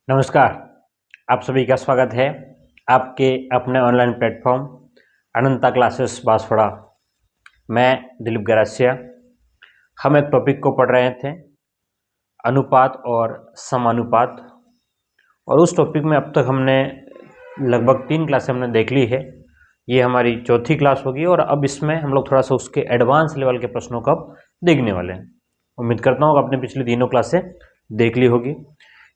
नमस्कार। आप सभी का स्वागत है आपके अपने ऑनलाइन प्लेटफॉर्म अनंता क्लासेस बांसवाड़ा। मैं दिलीप गरासिया। हम एक टॉपिक को पढ़ रहे थे, अनुपात और समानुपात, और उस टॉपिक में अब तक हमने लगभग 3 क्लासें हमने देख ली है। ये हमारी चौथी क्लास होगी और अब इसमें हम लोग थोड़ा सा उसके एडवांस लेवल के प्रश्नों को अब देखने वाले हैं। उम्मीद करता हूँ आपने पिछली तीनों क्लासें देख ली होगी।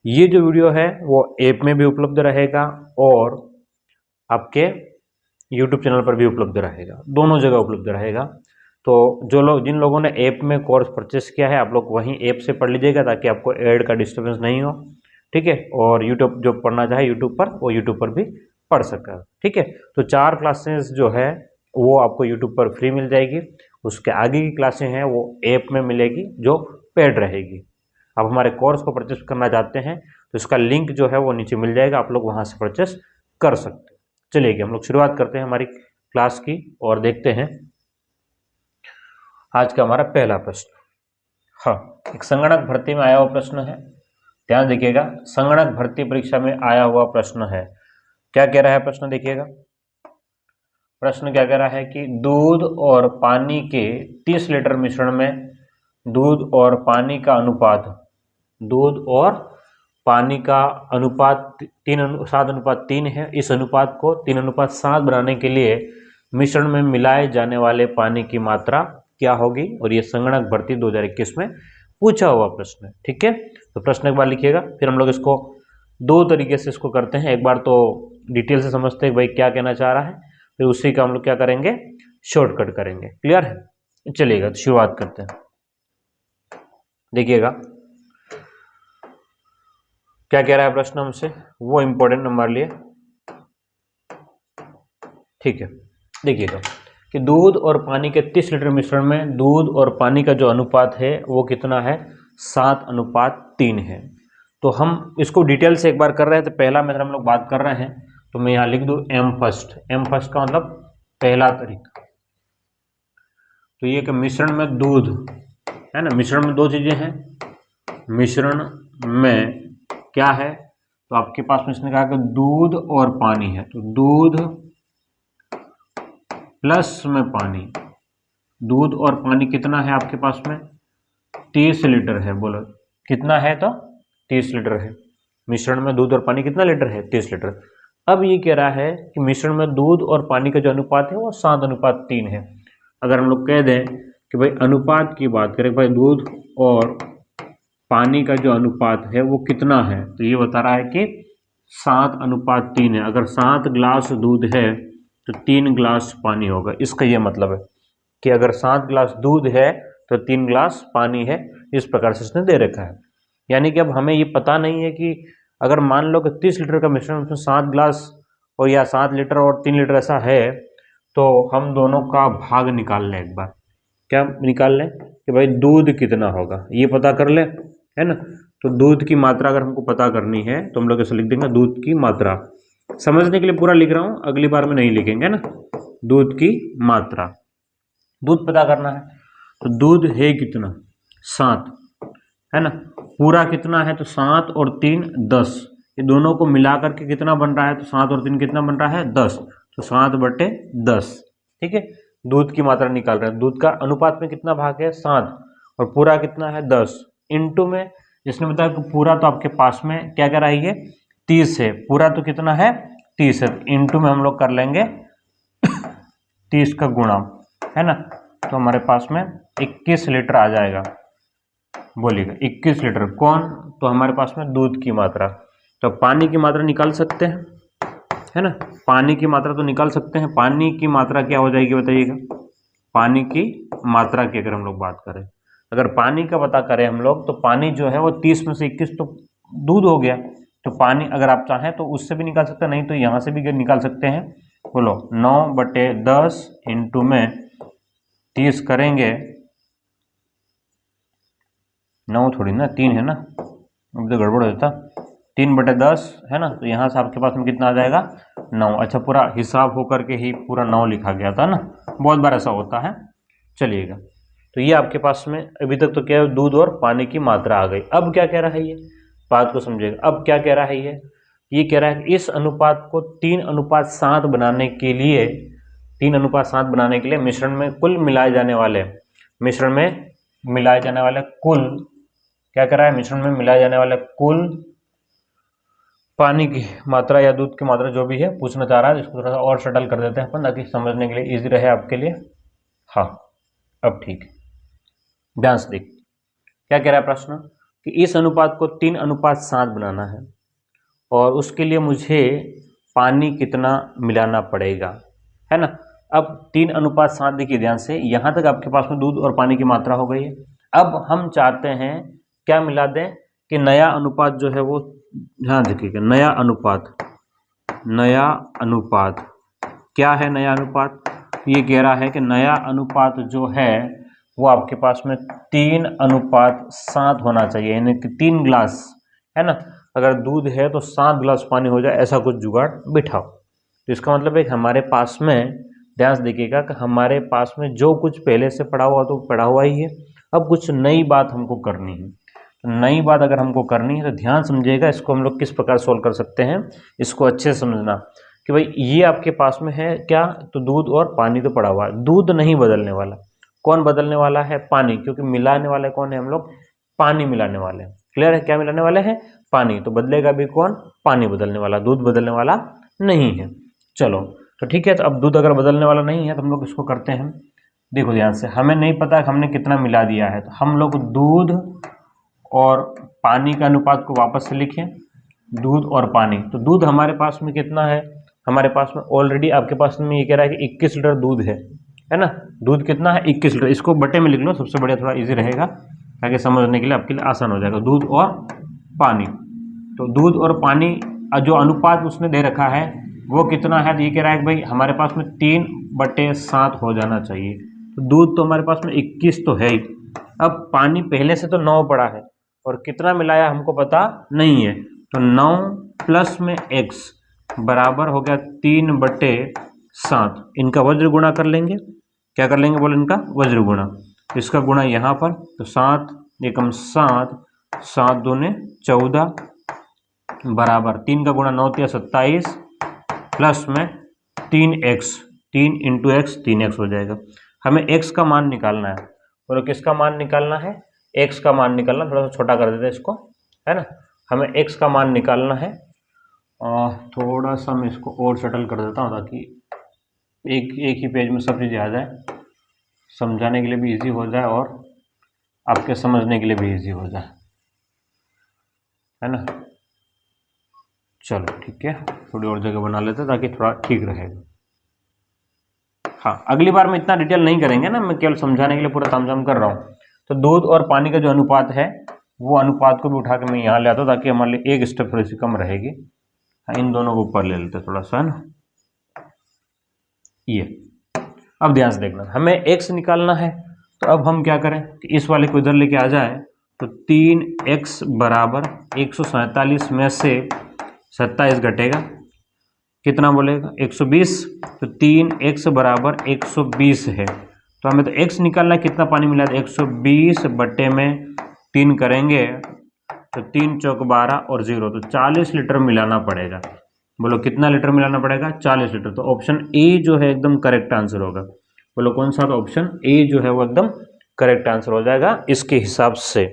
ये जो वीडियो है वो ऐप में भी उपलब्ध रहेगा और आपके YouTube चैनल पर भी उपलब्ध रहेगा, दोनों जगह उपलब्ध रहेगा। तो जिन लोगों ने ऐप में कोर्स परचेस किया है, आप लोग वहीं ऐप से पढ़ लीजिएगा ताकि आपको ऐड का डिस्टर्बेंस नहीं हो, ठीक है। और यूट्यूब जो पढ़ना चाहे यूट्यूब पर, वो यूट्यूब पर भी पढ़ सकता है, ठीक है। तो 4 क्लासेस जो है वो आपको यूट्यूब पर फ्री मिल जाएगी। उसके आगे की क्लासें हैं वो ऐप में मिलेगी जो पेड रहेगी। आप हमारे कोर्स को परचेस करना चाहते हैं तो इसका लिंक जो है वो नीचे मिल जाएगा, आप लोग वहां से परचेस कर सकते हैं। चलिए हम लोग शुरुआत करते हैं हमारी क्लास की और देखते हैं आज का हमारा पहला प्रश्न। हाँ, एक संगणक भर्ती में आया हुआ प्रश्न है, ध्यान देखिएगा। संगणक भर्ती परीक्षा में आया हुआ प्रश्न है। क्या कह रहा है प्रश्न, देखिएगा। प्रश्न क्या कह रहा है कि दूध और पानी के 30 लीटर मिश्रण में दूध और पानी का अनुपात, दूध और पानी का अनुपात 7:3 है। इस अनुपात को 3:7 बनाने के लिए मिश्रण में मिलाए जाने वाले पानी की मात्रा क्या होगी, और ये संगणक भर्ती 2021 में पूछा हुआ प्रश्न है, ठीक है। तो प्रश्न एक बार लिखिएगा, फिर हम लोग इसको 2 तरीके से इसको करते हैं। एक बार तो डिटेल से समझते हैं भाई क्या कहना चाह रहा है, फिर उसी का हम लोग क्या करेंगे, शॉर्टकट करेंगे। क्लियर है? चलिएगा तो शुरुआत करते हैं। देखिएगा क्या कह रहा है प्रश्न हमसे, वो इंपॉर्टेंट नंबर लिए, ठीक है। देखिएगा कि दूध और पानी के 30 लीटर मिश्रण में दूध और पानी का जो अनुपात है वो कितना है, 7:3 है। तो हम इसको डिटेल से एक बार कर रहे हैं। तो पहला मेथड हम लोग बात कर रहे हैं, तो मैं यहाँ लिख दूँ एम फर्स्ट का मतलब पहला तरीका। तो ये कि मिश्रण में दूध है ना, मिश्रण में 2 चीजें हैं। मिश्रण में क्या है, तो आपके पास में इसने कहा कि दूध और पानी है, तो दूध प्लस में पानी। दूध और पानी कितना है आपके पास में, 30 लीटर है। बोलो कितना है, तो 30 लीटर है। मिश्रण में दूध और पानी कितना लीटर है, 30 लीटर। अब ये कह रहा है कि मिश्रण में दूध और पानी का जो अनुपात है वो 7:3 है। अगर हम लोग कह दें कि भाई अनुपात की बात करें, भाई दूध और पानी का जो अनुपात है वो कितना है, तो ये बता रहा है कि 7:3 है। अगर 7 गिलास दूध है तो 3 गिलास पानी होगा। इसका ये मतलब है कि अगर 7 गिलास दूध है तो 3 गिलास पानी है। इस प्रकार से इसने दे रखा है। यानी कि अब हमें ये पता नहीं है कि अगर मान लो कि 30 लीटर का मिश्रण, उसमें 7 गिलास और या 7 लीटर और 3 लीटर ऐसा है, तो हम दोनों का भाग निकाल लें। एक बार क्या निकाल लें कि भाई दूध कितना होगा, ये पता कर ले, है ना। तो दूध की मात्रा अगर हमको पता करनी है तो हम लोग ऐसे लिख देंगे, दूध की मात्रा। समझने के लिए पूरा लिख रहा हूं, अगली बार में नहीं लिखेंगे ना। दूध की मात्रा, दूध पता करना है, तो दूध है कितना, 7, है ना। पूरा कितना है, तो 7 और 3 10। ये दोनों को मिला करके कितना बन रहा है, तो 7 और 3 कितना बन रहा है, 10। तो 7/10, ठीक है। दूध की मात्रा निकाल रहे हैं। दूध का अनुपात में कितना भाग है, 7, और पूरा कितना है, 10। इंटू में जिसने बताया कि पूरा तो आपके पास में क्या कह रहा है, ये 30 है। पूरा तो कितना है, 30 है। इंटू में हम लोग कर लेंगे 30 का गुणा, है ना। तो हमारे पास में 21 लीटर आ जाएगा। बोलिएगा 21 लीटर कौन, तो हमारे पास में दूध की मात्रा। तो पानी की मात्रा निकाल सकते हैं, है ना। पानी की मात्रा तो निकाल सकते हैं। पानी की मात्रा क्या हो जाएगी बताइएगा। पानी की मात्रा की अगर हम लोग बात करें, अगर पानी का पता करें हम लोग, तो पानी जो है वो 30 में से 21 तो दूध हो गया। तो पानी अगर आप चाहें तो उससे भी निकाल सकते हैं, नहीं तो यहाँ से भी निकाल सकते हैं। बोलो 9/10 इंटू में 30 करेंगे, 9 थोड़ी ना, 3 है ना, अब तो गड़बड़ हो जाता। 3/10 है ना, तो यहाँ से आपके पास में कितना आ जाएगा, 9। अच्छा, पूरा हिसाब होकर के ही पूरा 9 लिखा गया था ना, बहुत बार ऐसा होता है। चलिएगा, तो ये आपके पास में अभी तक तो क्या है, दूध और पानी की मात्रा आ गई। अब क्या कह रहा है ये, बात को समझिएगा। अब क्या कह रहा है ये कह रहा है कि इस अनुपात को 3:7 बनाने के लिए 3:7 बनाने के लिए मिश्रण में कुल मिलाए जाने वाले कुल क्या कर रहा है, मिश्रण में मिलाए जाने वाले कुल पानी की मात्रा या दूध की मात्रा जो भी है पूछना चाह रहा है। इसको थोड़ा सा और शटल कर देते हैं अपन ताकि समझने के लिए इजी रहे आपके लिए। हाँ अब ठीक है, ध्यान से देख क्या कह रहा है प्रश्न कि इस अनुपात को 3:7 बनाना है और उसके लिए मुझे पानी कितना मिलाना पड़ेगा, है ना। अब 3:7 देखिए ध्यान से, यहाँ तक आपके पास में दूध और पानी की मात्रा हो गई है। अब हम चाहते हैं क्या मिला दें कि नया अनुपात जो है वो, ध्यान रखिएगा, नया अनुपात क्या है। नया अनुपात ये कह रहा है कि नया अनुपात जो है वो आपके पास में 3:7 होना चाहिए, यानी कि 3 गिलास, है ना। अगर दूध है तो 7 गिलास पानी हो जाए, ऐसा कुछ जुगाड़ बिठाओ। तो इसका मतलब है कि हमारे पास में, ध्यान से देखिएगा कि हमारे पास में जो कुछ पहले से पड़ा हुआ तो पड़ा हुआ ही है। अब कुछ नई बात हमको करनी है। तो नई बात अगर हमको करनी है तो ध्यान समझिएगा, इसको हम लोग किस प्रकार सोल्व कर सकते हैं, इसको अच्छे से समझना कि भाई ये आपके पास में है क्या, तो दूध और पानी तो पड़ा हुआ है। दूध नहीं बदलने वाला, कौन बदलने वाला है, पानी, क्योंकि मिलाने वाले कौन है, हम लोग पानी मिलाने वाले हैं। क्लियर है, क्या मिलाने वाले हैं, पानी। तो बदलेगा भी कौन, पानी बदलने वाला, दूध बदलने वाला नहीं है। चलो तो ठीक है, तो अब दूध अगर बदलने वाला नहीं है तो हम लोग इसको करते हैं। देखो ध्यान से, हमें नहीं पता कि हमने कितना मिला दिया है, तो हम लोग दूध और पानी का अनुपात को वापस से लिखें, दूध और पानी। तो दूध हमारे पास में कितना है, हमारे पास में ऑलरेडी आपके पास में ये कह रहा है कि 21 लीटर दूध है ना। दूध कितना है, 21 लीटर। इसको बटे में लिख लो, सबसे बढ़िया, थोड़ा इजी रहेगा ताकि समझने के लिए आपके लिए आसान हो जाएगा। दूध और पानी, तो दूध और पानी जो अनुपात उसने दे रखा है वो कितना है, तो ये कह रहा है कि भाई हमारे पास में 3/7 हो जाना चाहिए। तो दूध तो हमारे पास में 21 तो है ही। अब पानी पहले से तो 9 पड़ा है और कितना मिलाया हमको पता नहीं है, तो 9 प्लस में x बराबर हो गया 3/7। इनका वज्र गुणा कर लेंगे, क्या कर लेंगे बोलो, इनका वज्र गुणा। इसका गुणा यहाँ पर, तो 7 एकम 7, 7 दूने 14 बराबर 3 का गुणा 9 × 27 प्लस में 3x, 3 × x 3x हो जाएगा। हमें x का मान निकालना है, बोलो किसका मान निकालना है, x का मान निकालना। थोड़ा सा छोटा कर देते हैं इसको, है ना। हमें x का मान निकालना है। थोड़ा सा मैं इसको और शटल कर देता हूँ ताकि एक ही पेज में सब चीज़ें आ जाए, समझाने के लिए भी इजी हो जाए और आपके समझने के लिए भी इजी हो जाए, है ना। चलो ठीक है, थोड़ी और जगह बना लेते हैं ताकि थोड़ा ठीक रहेगा। हाँ, अगली बार में इतना डिटेल नहीं करेंगे ना, मैं केवल समझाने के लिए पूरा तामझाम कर रहा हूँ। तो दूध और पानी का जो अनुपात है वो अनुपात को भी उठा के मैं यहाँ ले आता हूँ ताकि हमारे लिए एक स्टेप थोड़ी सी कम रहेगी। हाँ, इन दोनों को ऊपर ले लेते थोड़ा सा, है ना। ये अब ध्यान से देखना, हमें x निकालना है। तो अब हम क्या करें कि इस वाले को इधर लेके आ जाए, तो 3x बराबर 147 में से 27 घटेगा, कितना बोलेगा 120। तो 3x बराबर 120 है। तो हमें तो x निकालना है, कितना पानी मिला, 120 बटे में 3 करेंगे तो 3 चौक 12 और 0, तो 40 लीटर मिलाना पड़ेगा। बोलो कितना लीटर मिलाना पड़ेगा, 40 लीटर। तो ऑप्शन ए जो है एकदम करेक्ट आंसर होगा। बोलो कौन सा, तो ऑप्शन ए जो है वो एकदम करेक्ट आंसर हो जाएगा इसके हिसाब से।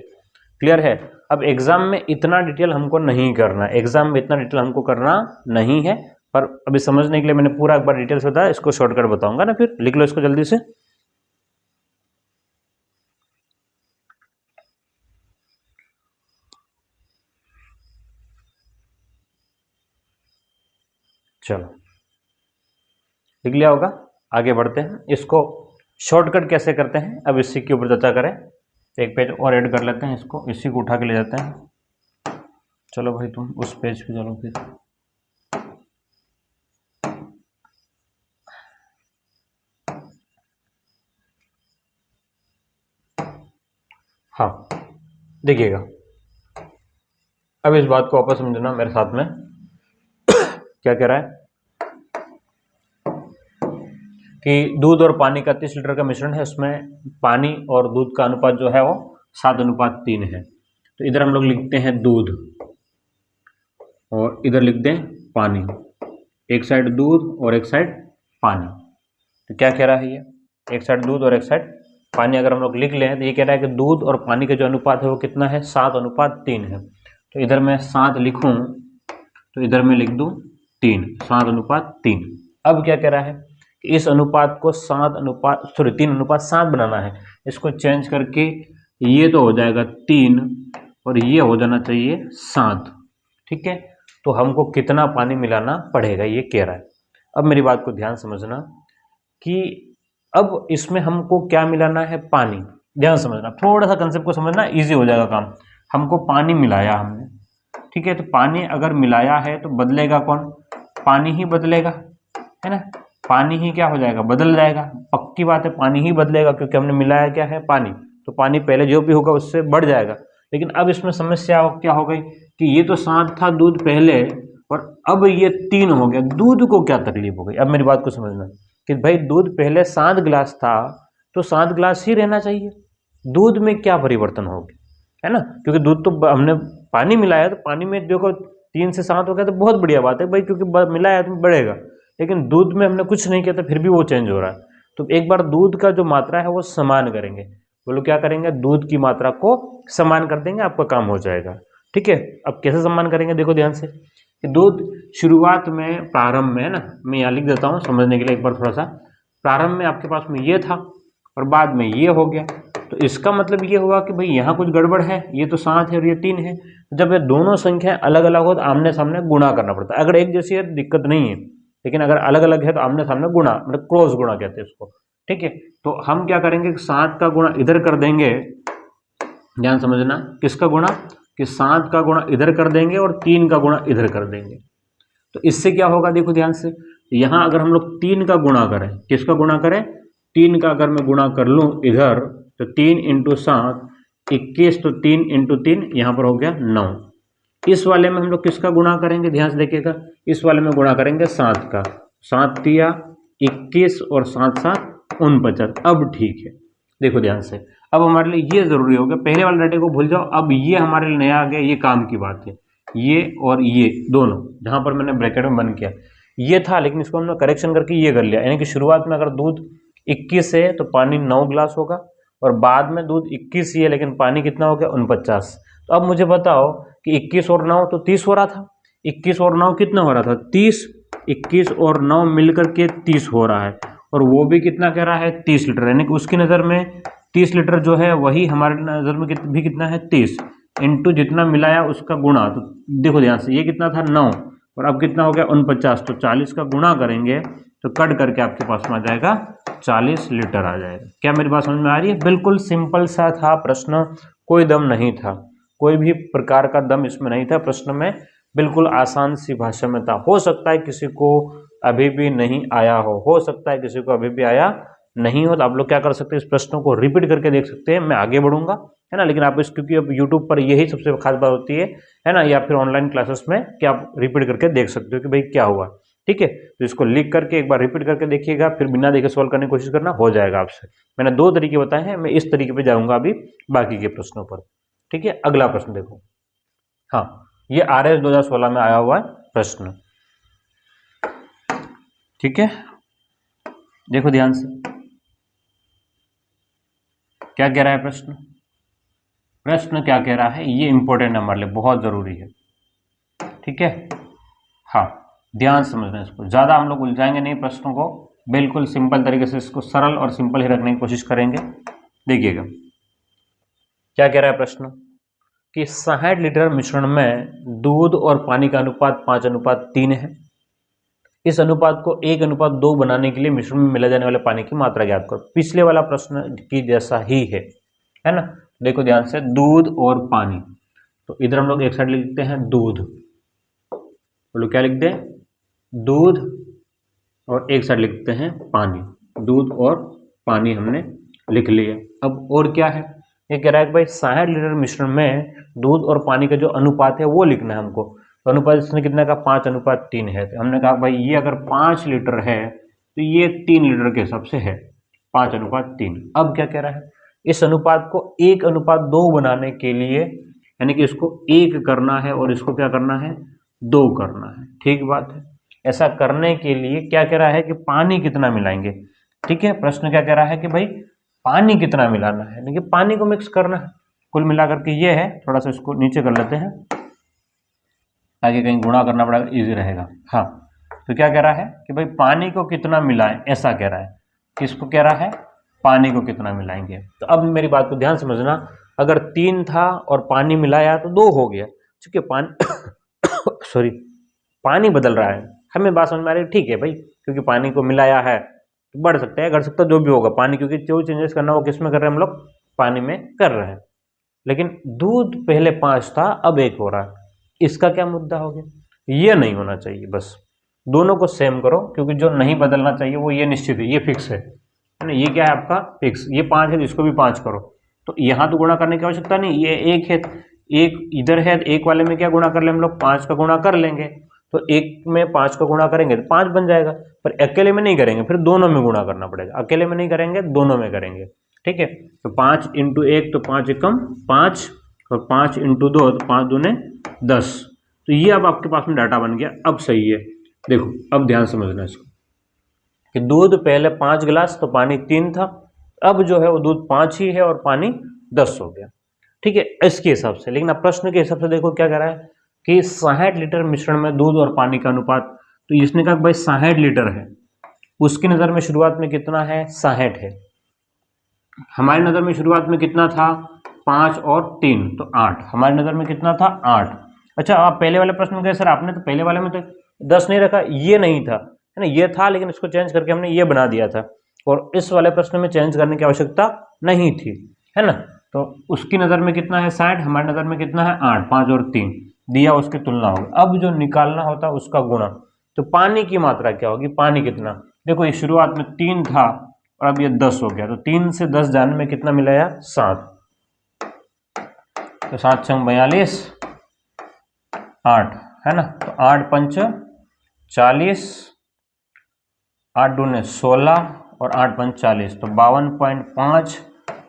क्लियर है। अब एग्जाम में इतना डिटेल हमको नहीं करना, एग्जाम में इतना डिटेल हमको करना नहीं है, पर अभी समझने के लिए मैंने पूरा एक बार डिटेल से बताया, इसको शॉर्टकट बताऊंगा ना, फिर लिख लो इसको जल्दी से। चलो लिख लिया होगा, आगे बढ़ते हैं। इसको शॉर्टकट कैसे करते हैं अब इसी के ऊपर चर्चा करें। एक पेज और ऐड कर लेते हैं, इसको इसी को उठा के ले जाते हैं। चलो भाई तुम उस पेज पे चलो फिर। हाँ देखिएगा, अब इस बात को वापस समझना मेरे साथ में। क्या कह रहा है कि दूध और पानी का 30 लीटर का मिश्रण है, उसमें पानी और दूध का अनुपात जो है वो 7:3 है। तो इधर हम लोग लिखते हैं दूध, और इधर लिख दें पानी, एक साइड दूध और एक साइड पानी। तो क्या कह रहा है ये, एक साइड दूध और एक साइड पानी अगर हम लोग लिख लें तो ये कह रहा है कि दूध और पानी का जो अनुपात है वो कितना है, 7:3 है। तो इधर मैं 7 लिखूं तो इधर मैं लिख दूं 3, 7:3। अब क्या कह रहा है कि इस अनुपात को 3:7 बनाना है। इसको चेंज करके ये तो हो जाएगा 3 और ये हो जाना चाहिए 7, ठीक है। तो हमको कितना पानी मिलाना पड़ेगा ये कह रहा है। अब मेरी बात को ध्यान समझना कि अब इसमें हमको क्या मिलाना है, पानी। ध्यान समझना, थोड़ा सा कंसेप्ट को समझना, इजी हो जाएगा काम। हमको पानी मिलाया हमने, ठीक है। तो पानी अगर मिलाया है तो बदलेगा कौन, पानी ही बदलेगा, है ना। पानी ही क्या हो जाएगा, बदल जाएगा, पक्की बात है पानी ही बदलेगा, क्योंकि हमने मिलाया क्या है, पानी। तो पानी पहले जो भी होगा उससे बढ़ जाएगा। लेकिन अब इसमें समस्या क्या हो गई कि ये तो 7 था दूध पहले और अब ये 3 हो गया, दूध को क्या तकलीफ हो गई। अब मेरी बात को समझना कि भाई दूध पहले 7 गिलास था तो 7 गिलास ही रहना चाहिए, दूध में क्या परिवर्तन हो गया, है ना। क्योंकि दूध तो हमने पानी मिलाया, तो पानी में देखो 3 से 7 हो गया तो बहुत बढ़िया बात है भाई, क्योंकि मिलाया तो बढ़ेगा। लेकिन दूध में हमने कुछ नहीं किया तो फिर भी वो चेंज हो रहा है। तो एक बार दूध का जो मात्रा है वो समान करेंगे, बोलो क्या करेंगे, दूध की मात्रा को समान कर देंगे, आपका काम हो जाएगा, ठीक है। अब कैसे समान करेंगे, देखो ध्यान से कि दूध शुरुआत में, प्रारंभ में, है ना, मैं यहाँ लिख देता हूँ समझने के लिए एक बार थोड़ा सा। प्रारंभ में आपके पास में ये था और बाद में ये हो गया, तो इसका मतलब ये हुआ कि भाई यहाँ कुछ गड़बड़ है, ये तो 7 है और ये 3 है। जब ये दोनों संख्याएं अलग अलग हो तो आमने सामने गुणा करना पड़ता है। अगर एक जैसी है दिक्कत नहीं है, लेकिन अगर अलग अलग है तो आमने सामने गुणा, मतलब क्रॉस गुणा कहते हैं इसको, ठीक है। तो हम क्या करेंगे, 7 का गुणा इधर कर देंगे, ध्यान समझना, किसका गुणा, कि 7 का गुणा इधर कर देंगे और 3 का गुणा इधर कर देंगे। तो इससे क्या होगा, देखो ध्यान से, यहाँ अगर हम लोग 3 का गुणा करें, किसका गुणा करें, 3 का अगर मैं गुणा कर लूँ इधर तो 3 × 7 21, तो 3 × 3 यहाँ पर हो गया 9। इस वाले में हम लोग किसका गुणा करेंगे, ध्यान से देखिएगा, इस वाले में गुणा करेंगे 7 का, 7 तिया 21 और 7 7 49। अब ठीक है, देखो ध्यान से, अब हमारे लिए ये जरूरी हो गया, पहले वाले डाटे को भूल जाओ, अब ये हमारे लिए नया आ गया, ये काम की बात है। ये और ये दोनों जहां पर मैंने ब्रैकेट में बंद किया ये था, लेकिन इसको हमने करेक्शन करके ये कर लिया, यानी कि शुरुआत में अगर दूध 21 है तो पानी 9 गिलास होगा, और बाद में दूध 21 ही है लेकिन पानी कितना हो गया, 49। तो अब मुझे बताओ कि 21 और 9 तो 30 हो रहा था, 21 और 9 कितना हो रहा था, 30, 21 और 9 मिलकर के 30 हो रहा है, और वो भी कितना कह रहा है, 30 लीटर, यानी कि उसकी नज़र में 30 लीटर जो है वही हमारे नज़र में भी कितना है, 30 इंटू जितना मिलाया उसका गुणा। तो देखो ध्यान से, ये कितना था 9 और अब कितना हो गया 49, तो 40 का गुणा करेंगे तो कट करके आपके पास में आ जाएगा 40 लीटर आ जाएगा। क्या मेरी बात समझ में आ रही है, बिल्कुल सिंपल सा था प्रश्न, कोई दम नहीं था, कोई भी प्रकार का दम इसमें नहीं था प्रश्न में, बिल्कुल आसान सी भाषा में था। हो सकता है किसी को अभी भी नहीं आया हो सकता है किसी को अभी भी आया नहीं हो, तो आप लोग क्या कर सकते हैं, इस प्रश्नों को रिपीट करके देख सकते हैं, मैं आगे बढ़ूंगा, है ना। लेकिन आप इस, क्योंकि अब यूट्यूब पर यही सबसे खास बात होती है ना, या फिर ऑनलाइन क्लासेस में कि आप रिपीट करके देख सकते हो कि भाई क्या हुआ, ठीक है। तो इसको लिख करके एक बार रिपीट करके देखिएगा, फिर बिना देखे सॉल्व करने की कोशिश करना, हो जाएगा आपसे। मैंने 2 तरीके बताए हैं, मैं इस तरीके पे जाऊंगा अभी बाकी के प्रश्नों पर, ठीक है। अगला प्रश्न देखो, हाँ, ये RS 2016 में आया हुआ है प्रश्न, ठीक है। देखो ध्यान से क्या कह रहा है प्रश्न, प्रश्न क्या कह रहा है, ये इंपॉर्टेंट है हमारे लिए, बहुत जरूरी है, ठीक है। हाँ, ध्यान समझना, इसको ज्यादा हम लोग उलझाएंगे नहीं, प्रश्नों को बिल्कुल सिंपल तरीके से इसको सरल और सिंपल ही रखने की कोशिश करेंगे। देखिएगा क्या कह रहा है प्रश्न कि 60 लीटर मिश्रण में दूध और पानी का अनुपात 5:3 है। इस अनुपात को 1:2 बनाने के लिए मिश्रण में मिला जाने वाले पानी की मात्रा ज्ञात करो। पिछले वाला प्रश्न की जैसा ही है ना। देखो ध्यान से, दूध और पानी, तो इधर हम लोग एक साइड लिखते हैं दूध, बोलो क्या लिखते हैं, दूध, और एक साइड लिखते हैं पानी, दूध और पानी हमने लिख लिया। अब और क्या है, ये कह रहा है कि भाई 60 लीटर मिश्रण में दूध और पानी का जो अनुपात है वो लिखना है हमको। तो अनुपात इसने कितना का, 5:3 है। तो हमने कहा भाई ये अगर 5 लीटर है तो ये 3 लीटर के हिसाब से है, 5:3। अब क्या कह रहा है, इस अनुपात को 1:2 बनाने के लिए, यानी कि इसको 1 करना है और इसको क्या करना है 2 करना है। ठीक बात है। ऐसा करने के लिए क्या कह रहा है कि पानी कितना मिलाएंगे। ठीक है, प्रश्न क्या कह रहा है कि भाई पानी कितना मिलाना है, देखिए पानी को मिक्स करना है। कुल मिलाकर के ये है, थोड़ा सा इसको नीचे कर लेते हैं ताकि कहीं गुणा करना पड़ेगा, इजी रहेगा। हाँ, तो क्या कह रहा है कि भाई पानी को कितना मिलाएं, ऐसा कह रहा है। किसको कह रहा है, पानी को कितना मिलाएंगे। तो अब मेरी बात को ध्यान समझना, अगर 3 था और पानी मिलाया तो 2 हो गया। ठीक है, पानी सॉरी, पानी बदल रहा है, हमें बात समझ में आ रही है। ठीक है भाई, क्योंकि पानी को मिलाया है तो बढ़ सकता है, घट सकता है, जो भी होगा पानी, क्योंकि जो चेंजेस करना वो किस में कर रहे हैं हम लोग, पानी में कर रहे हैं। लेकिन दूध पहले 5 था, अब 1 हो रहा है, इसका क्या मुद्दा हो गया। ये नहीं होना चाहिए, बस दोनों को सेम करो, क्योंकि जो नहीं बदलना चाहिए वो ये निश्चित है, ये फिक्स है ना। ये क्या है आपका फिक्स, ये 5 है तो इसको भी 5 करो। तो यहाँ तो गुणा करने की आवश्यकता नहीं, ये 1 है, एक इधर है, 1 वाले में क्या गुणा कर ले हम लोग, 5 का गुणा कर लेंगे। तो 1 में 5 का गुणा करेंगे तो 5 बन जाएगा, पर अकेले में नहीं करेंगे, फिर दोनों में गुणा करना पड़ेगा। अकेले में नहीं करेंगे, दोनों में करेंगे। ठीक है, तो 5 इंटू 1 तो 5 एकम 5, और 5 इंटू 2 तो 5 दूने 10। तो ये अब आपके पास में डाटा बन गया। अब सही है, देखो अब ध्यान समझना इसको कि दूध पहले 5 गिलास तो पानी 3 था, अब जो है वो दूध 5 ही है और पानी 10 हो गया। ठीक है, इसके हिसाब से। लेकिन अब प्रश्न के हिसाब से देखो क्या कह रहा है कि 60 लीटर मिश्रण में दूध और पानी का अनुपात। तो इसने कहा भाई 60 लीटर है, उसकी नज़र में शुरुआत में कितना है, 60 है। हमारी नज़र में शुरुआत में कितना था, 5 और 3 तो 8। हमारी नज़र में कितना था, 8। अच्छा, आप पहले वाले प्रश्न में कहे सर आपने तो पहले वाले में तो 10 नहीं रखा, ये नहीं था, है ना, ये था, लेकिन इसको चेंज करके हमने ये बना दिया था, और इस वाले प्रश्न में चेंज करने की आवश्यकता नहीं थी, है ना। तो उसकी नज़र में कितना है 60, हमारी नज़र में कितना है 8, 5 और 3 दिया, उसकी तुलना होगी। अब जो निकालना होता है उसका गुणा। तो पानी की मात्रा क्या होगी, पानी कितना, देखो ये शुरुआत में 3 था और अब ये 10 हो गया, तो 3 से 10 जाने में कितना मिलाया, 7। तो 7 संग 42, 8 है ना, तो 8 पंच 40, 8 दूने 16 और 8 पंच 40, तो 52.5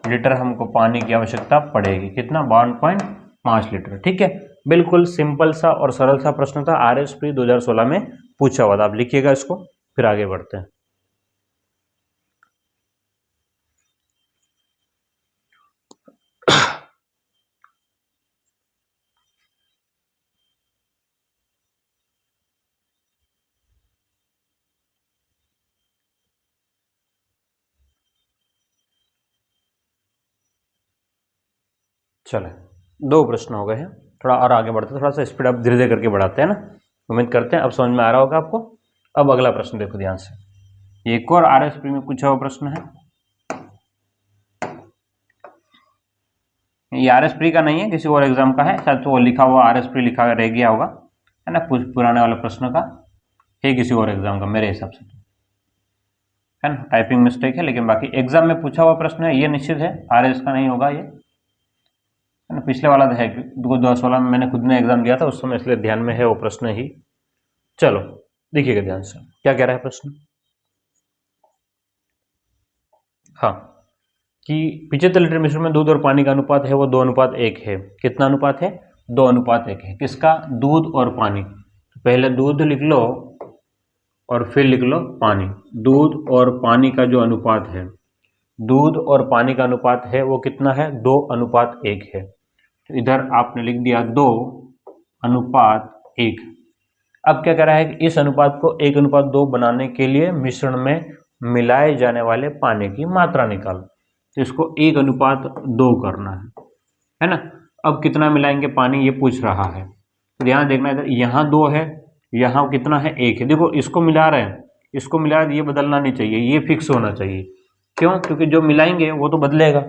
लीटर हमको पानी की आवश्यकता पड़ेगी। कितना, 52.5 लीटर। ठीक है, बिल्कुल सिंपल सा और सरल सा प्रश्न था, RS प्री 2016 में पूछा हुआ था। आप लिखिएगा इसको, फिर आगे बढ़ते हैं। चले, 2 प्रश्न हो गए हैं, थोड़ा और आगे बढ़ते हैं, थोड़ा सा स्पीड अप धीरे धीरे करके बढ़ाते हैं ना। उम्मीद करते हैं अब समझ में आ रहा होगा आपको। अब अगला प्रश्न देखो ध्यान से, एक और RS प्री में पूछा हुआ प्रश्न है। ये RS प्री का नहीं है, किसी और एग्जाम का है शायद, तो वो लिखा हुआ RS प्री लिखा रह गया होगा, है ना, पुराने वाले प्रश्न का है, किसी और एग्जाम का मेरे हिसाब से, है ना, टाइपिंग मिस्टेक है, लेकिन बाकी एग्जाम में पूछा हुआ प्रश्न है, ये निश्चित है, RS का नहीं होगा ये, है ना। पिछले वाला है 2016 में, मैंने खुद ने एग्जाम दिया था उस समय, इसलिए ध्यान में है वो प्रश्न ही। चलो देखिएगा ध्यान से क्या कह रहा है प्रश्न। हाँ, कि 75 लीटर मिश्रण में दूध और पानी का अनुपात है वो 2:1 है। कितना अनुपात है, 2:1 है। किसका, दूध और पानी। तो पहले दूध लिख लो और फिर लिख लो पानी। दूध और पानी का जो अनुपात है, दूध और पानी का अनुपात है वो कितना है, 2:1 है। तो इधर आपने लिख दिया 2:1। अब क्या कह रहा है कि इस अनुपात को 1:2 बनाने के लिए मिश्रण में मिलाए जाने वाले पानी की मात्रा निकालो। तो इसको 1:2 करना है ना। अब कितना मिलाएंगे पानी, ये पूछ रहा है, तो ध्यान देखना, इधर यहाँ 2 है, यहाँ कितना है, 1 है। देखो इसको मिला रहे हैं, इसको मिला रहे, ये बदलना नहीं चाहिए, ये फिक्स होना चाहिए। क्यों, क्योंकि जो मिलाएंगे वो तो बदलेगा,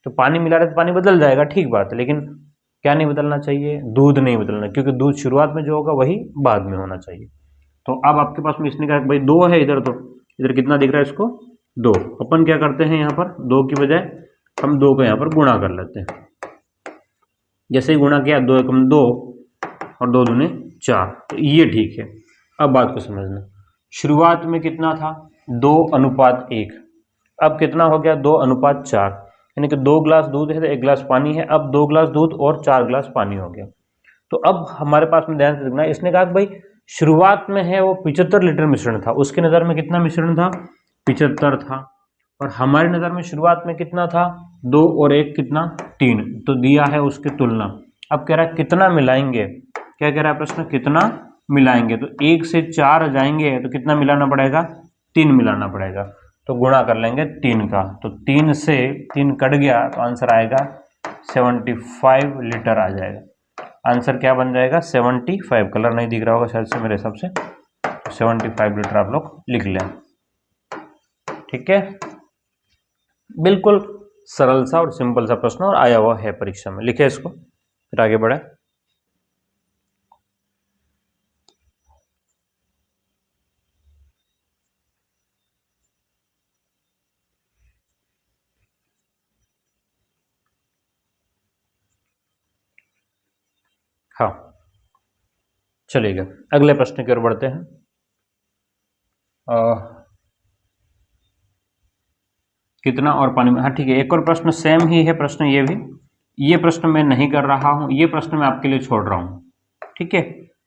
तो पानी मिला रहे तो पानी बदल जाएगा, ठीक बात है, लेकिन क्या नहीं बदलना चाहिए, दूध नहीं बदलना, क्योंकि दूध शुरुआत में जो होगा वही बाद में होना चाहिए। तो अब आपके पास में इसने कहा भाई 2 है इधर, तो इधर कितना दिख रहा है इसको, 2। अपन क्या करते हैं यहाँ पर 2 की बजाय हम 2 को यहाँ पर गुणा कर लेते हैं। जैसे ही गुणा किया, 2 एकम 2 और 2 दूने 4, तो ये ठीक है। अब बात को समझना, शुरुआत में कितना था, 2:1, अब कितना हो गया, 2:4, यानी कि 2 गिलास दूध है तो 1 गिलास पानी है। अब 2 गिलास दूध और 4 गिलास पानी हो गया। तो अब हमारे पास में ध्यान से देखना, इसने कहा कि भाई शुरुआत में है वो 75 लीटर मिश्रण था, उसकी नज़र में कितना मिश्रण था, 75 था, और हमारी नज़र में शुरुआत में कितना था, 2 और 1 कितना, 3, तो दिया है उसकी तुलना। अब कह रहा है कितना मिलाएंगे, क्या कह रहा है प्रश्न, कितना मिलाएंगे, तो 1 से 4 जाएंगे तो कितना मिलाना पड़ेगा, 3 मिलाना पड़ेगा, तो गुणा कर लेंगे 3 का, तो 3 से 3 कट गया तो आंसर आएगा 75 लीटर आ जाएगा। आंसर क्या बन जाएगा, 75, कलर नहीं दिख रहा होगा शायद से मेरे हिसाब से, 75 लीटर आप लोग लिख लें। ठीक है, बिल्कुल सरल सा और सिंपल सा प्रश्न और आया हुआ है परीक्षा में, लिखे इसको, फिर आगे बढ़े। हाँ चलिएगा, अगले प्रश्न की ओर बढ़ते हैं। कितना और पानी में, हाँ ठीक है, एक और प्रश्न सेम ही है प्रश्न, ये भी, ये प्रश्न मैं नहीं कर रहा हूं, ये प्रश्न मैं आपके लिए छोड़ रहा हूं। ठीक है,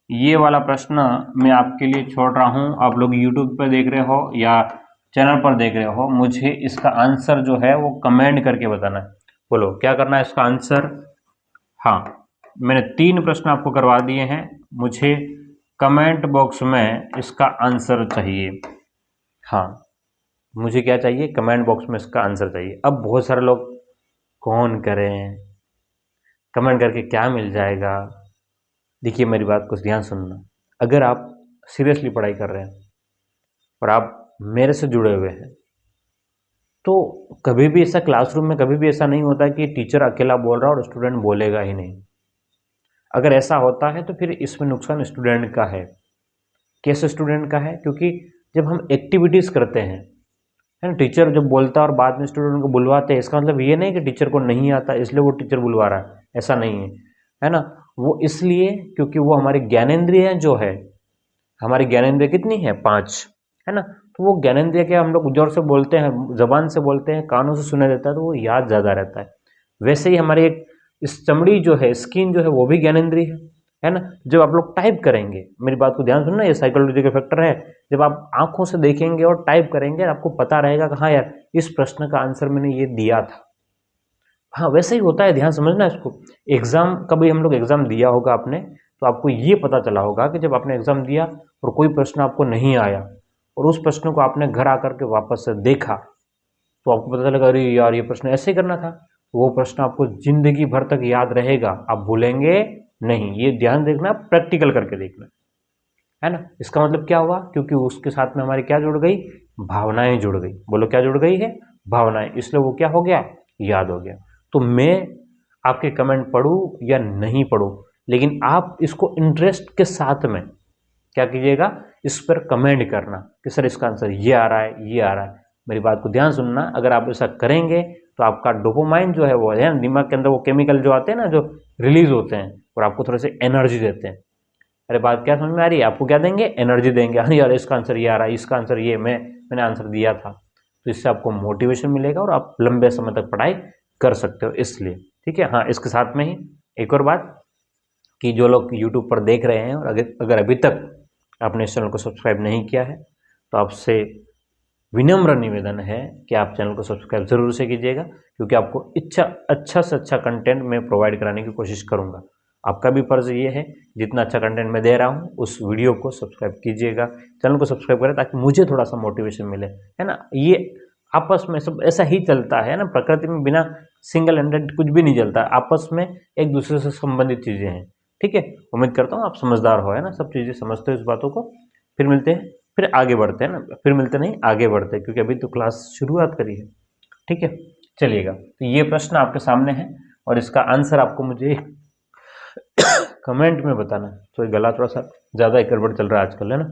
ये वाला प्रश्न मैं आपके लिए छोड़ रहा हूं, आप लोग यूट्यूब पर देख रहे हो या चैनल पर देख रहे हो, मुझे इसका आंसर जो है वो कमेंट करके बताना है। बोलो क्या करना है इसका आंसर। हाँ, मैंने 3 प्रश्न आपको करवा दिए हैं, मुझे कमेंट बॉक्स में इसका आंसर चाहिए। हाँ, मुझे क्या चाहिए, कमेंट बॉक्स में इसका आंसर चाहिए। अब बहुत सारे लोग, कौन करें, कमेंट करके क्या मिल जाएगा। देखिए मेरी बात को ध्यान सुनना, अगर आप सीरियसली पढ़ाई कर रहे हैं और आप मेरे से जुड़े हुए हैं, तो कभी भी ऐसा क्लासरूम में कभी भी ऐसा नहीं होता कि टीचर अकेला बोल रहा है और स्टूडेंट बोलेगा ही नहीं। अगर ऐसा होता है तो फिर इसमें नुकसान स्टूडेंट का है। कैसे स्टूडेंट का है, क्योंकि जब हम एक्टिविटीज़ करते हैं, है ना, टीचर जब बोलता है और बाद में स्टूडेंट को बुलवाते हैं, इसका मतलब ये नहीं कि टीचर को नहीं आता इसलिए वो टीचर बुलवा रहा है, ऐसा नहीं है, है ना। वो इसलिए क्योंकि वो हमारी ज्ञानेंद्रिय जो है, हमारी ज्ञानेंद्रिय कितनी है, 5, है ना, तो वो ज्ञानेंद्रिय के हम लोग जोर से बोलते हैं, जबान से बोलते हैं, कानों से सुना देता है तो वो याद ज़्यादा रहता है। वैसे ही हमारी एक इस चमड़ी जो है, स्किन जो है, वो भी ज्ञानेंद्रिय है ना। जब आप लोग टाइप करेंगे, मेरी बात को ध्यान सुनना, ये साइकोलॉजी का फैक्टर है, जब आप आंखों से देखेंगे और टाइप करेंगे आपको पता रहेगा कि हाँ यार इस प्रश्न का आंसर मैंने ये दिया था। हाँ वैसे ही होता है, ध्यान समझना इसको। एग्जाम, कभी हम लोग एग्जाम दिया होगा आपने, तो आपको ये पता चला होगा कि जब आपने एग्जाम दिया और कोई प्रश्न आपको नहीं आया और उस प्रश्न को आपने घर आकर के वापस से देखा, तो आपको पता चलेगा अरे यार ये प्रश्न ऐसे ही करना था। वो प्रश्न आपको जिंदगी भर तक याद रहेगा, आप भूलेंगे नहीं। ये ध्यान देखना, प्रैक्टिकल करके देखना, है ना। इसका मतलब क्या हुआ, क्योंकि उसके साथ में हमारी क्या जुड़ गई, भावनाएं जुड़ गई। बोलो क्या जुड़ गई है, भावनाएं, इसलिए वो क्या हो गया, याद हो गया। तो मैं आपके कमेंट पढ़ूं या नहीं पढ़ूं, लेकिन आप इसको इंटरेस्ट के साथ में क्या कीजिएगा, इस पर कमेंट करना कि सर इसका आंसर ये आ रहा है, ये आ रहा है। मेरी बात को ध्यान सुनना, अगर आप ऐसा करेंगे तो आपका डोपामाइन जो है वो है दिमाग के अंदर, वो केमिकल जो आते हैं ना, जो रिलीज होते हैं और आपको थोड़े से एनर्जी देते हैं। अरे बात क्या समझ में आ रही है, आपको क्या देंगे, एनर्जी देंगे। अरे यार इसका आंसर ये आ रहा है, इसका आंसर ये, मैंने आंसर दिया था। तो इससे आपको मोटिवेशन मिलेगा और आप लंबे समय तक पढ़ाई कर सकते हो, इसलिए। ठीक है, हाँ इसके साथ में ही एक और बात, कि जो लोग यूट्यूब पर देख रहे हैं और अगर अभी तक आपने इस चैनल को सब्सक्राइब नहीं किया है, तो आपसे विनम्र निवेदन है कि आप चैनल को सब्सक्राइब जरूर से कीजिएगा, क्योंकि आपको अच्छा से अच्छा कंटेंट मैं प्रोवाइड कराने की कोशिश करूंगा। आपका भी फर्ज ये है, जितना अच्छा कंटेंट मैं दे रहा हूँ उस वीडियो को सब्सक्राइब कीजिएगा, चैनल को सब्सक्राइब करें, ताकि मुझे थोड़ा सा मोटिवेशन मिले, है ना। ये आपस में सब ऐसा ही चलता है ना, प्रकृति में बिना सिंगल हैंडेड कुछ भी नहीं चलता, आपस में एक दूसरे से संबंधित चीज़ें हैं। ठीक है, उम्मीद करता हूँ आप समझदार हो, है ना, सब चीज़ें समझते हो इस बातों को। फिर मिलते हैं, फिर आगे बढ़ते हैं ना, फिर मिलते नहीं, आगे बढ़ते हैं, क्योंकि अभी तो क्लास शुरुआत करी है। ठीक है, चलिएगा, तो ये प्रश्न आपके सामने है और इसका आंसर आपको मुझे कमेंट में बताना है। तो गला थोड़ा सा ज़्यादा ही गड़बड़ चल रहा है आजकल, है ना।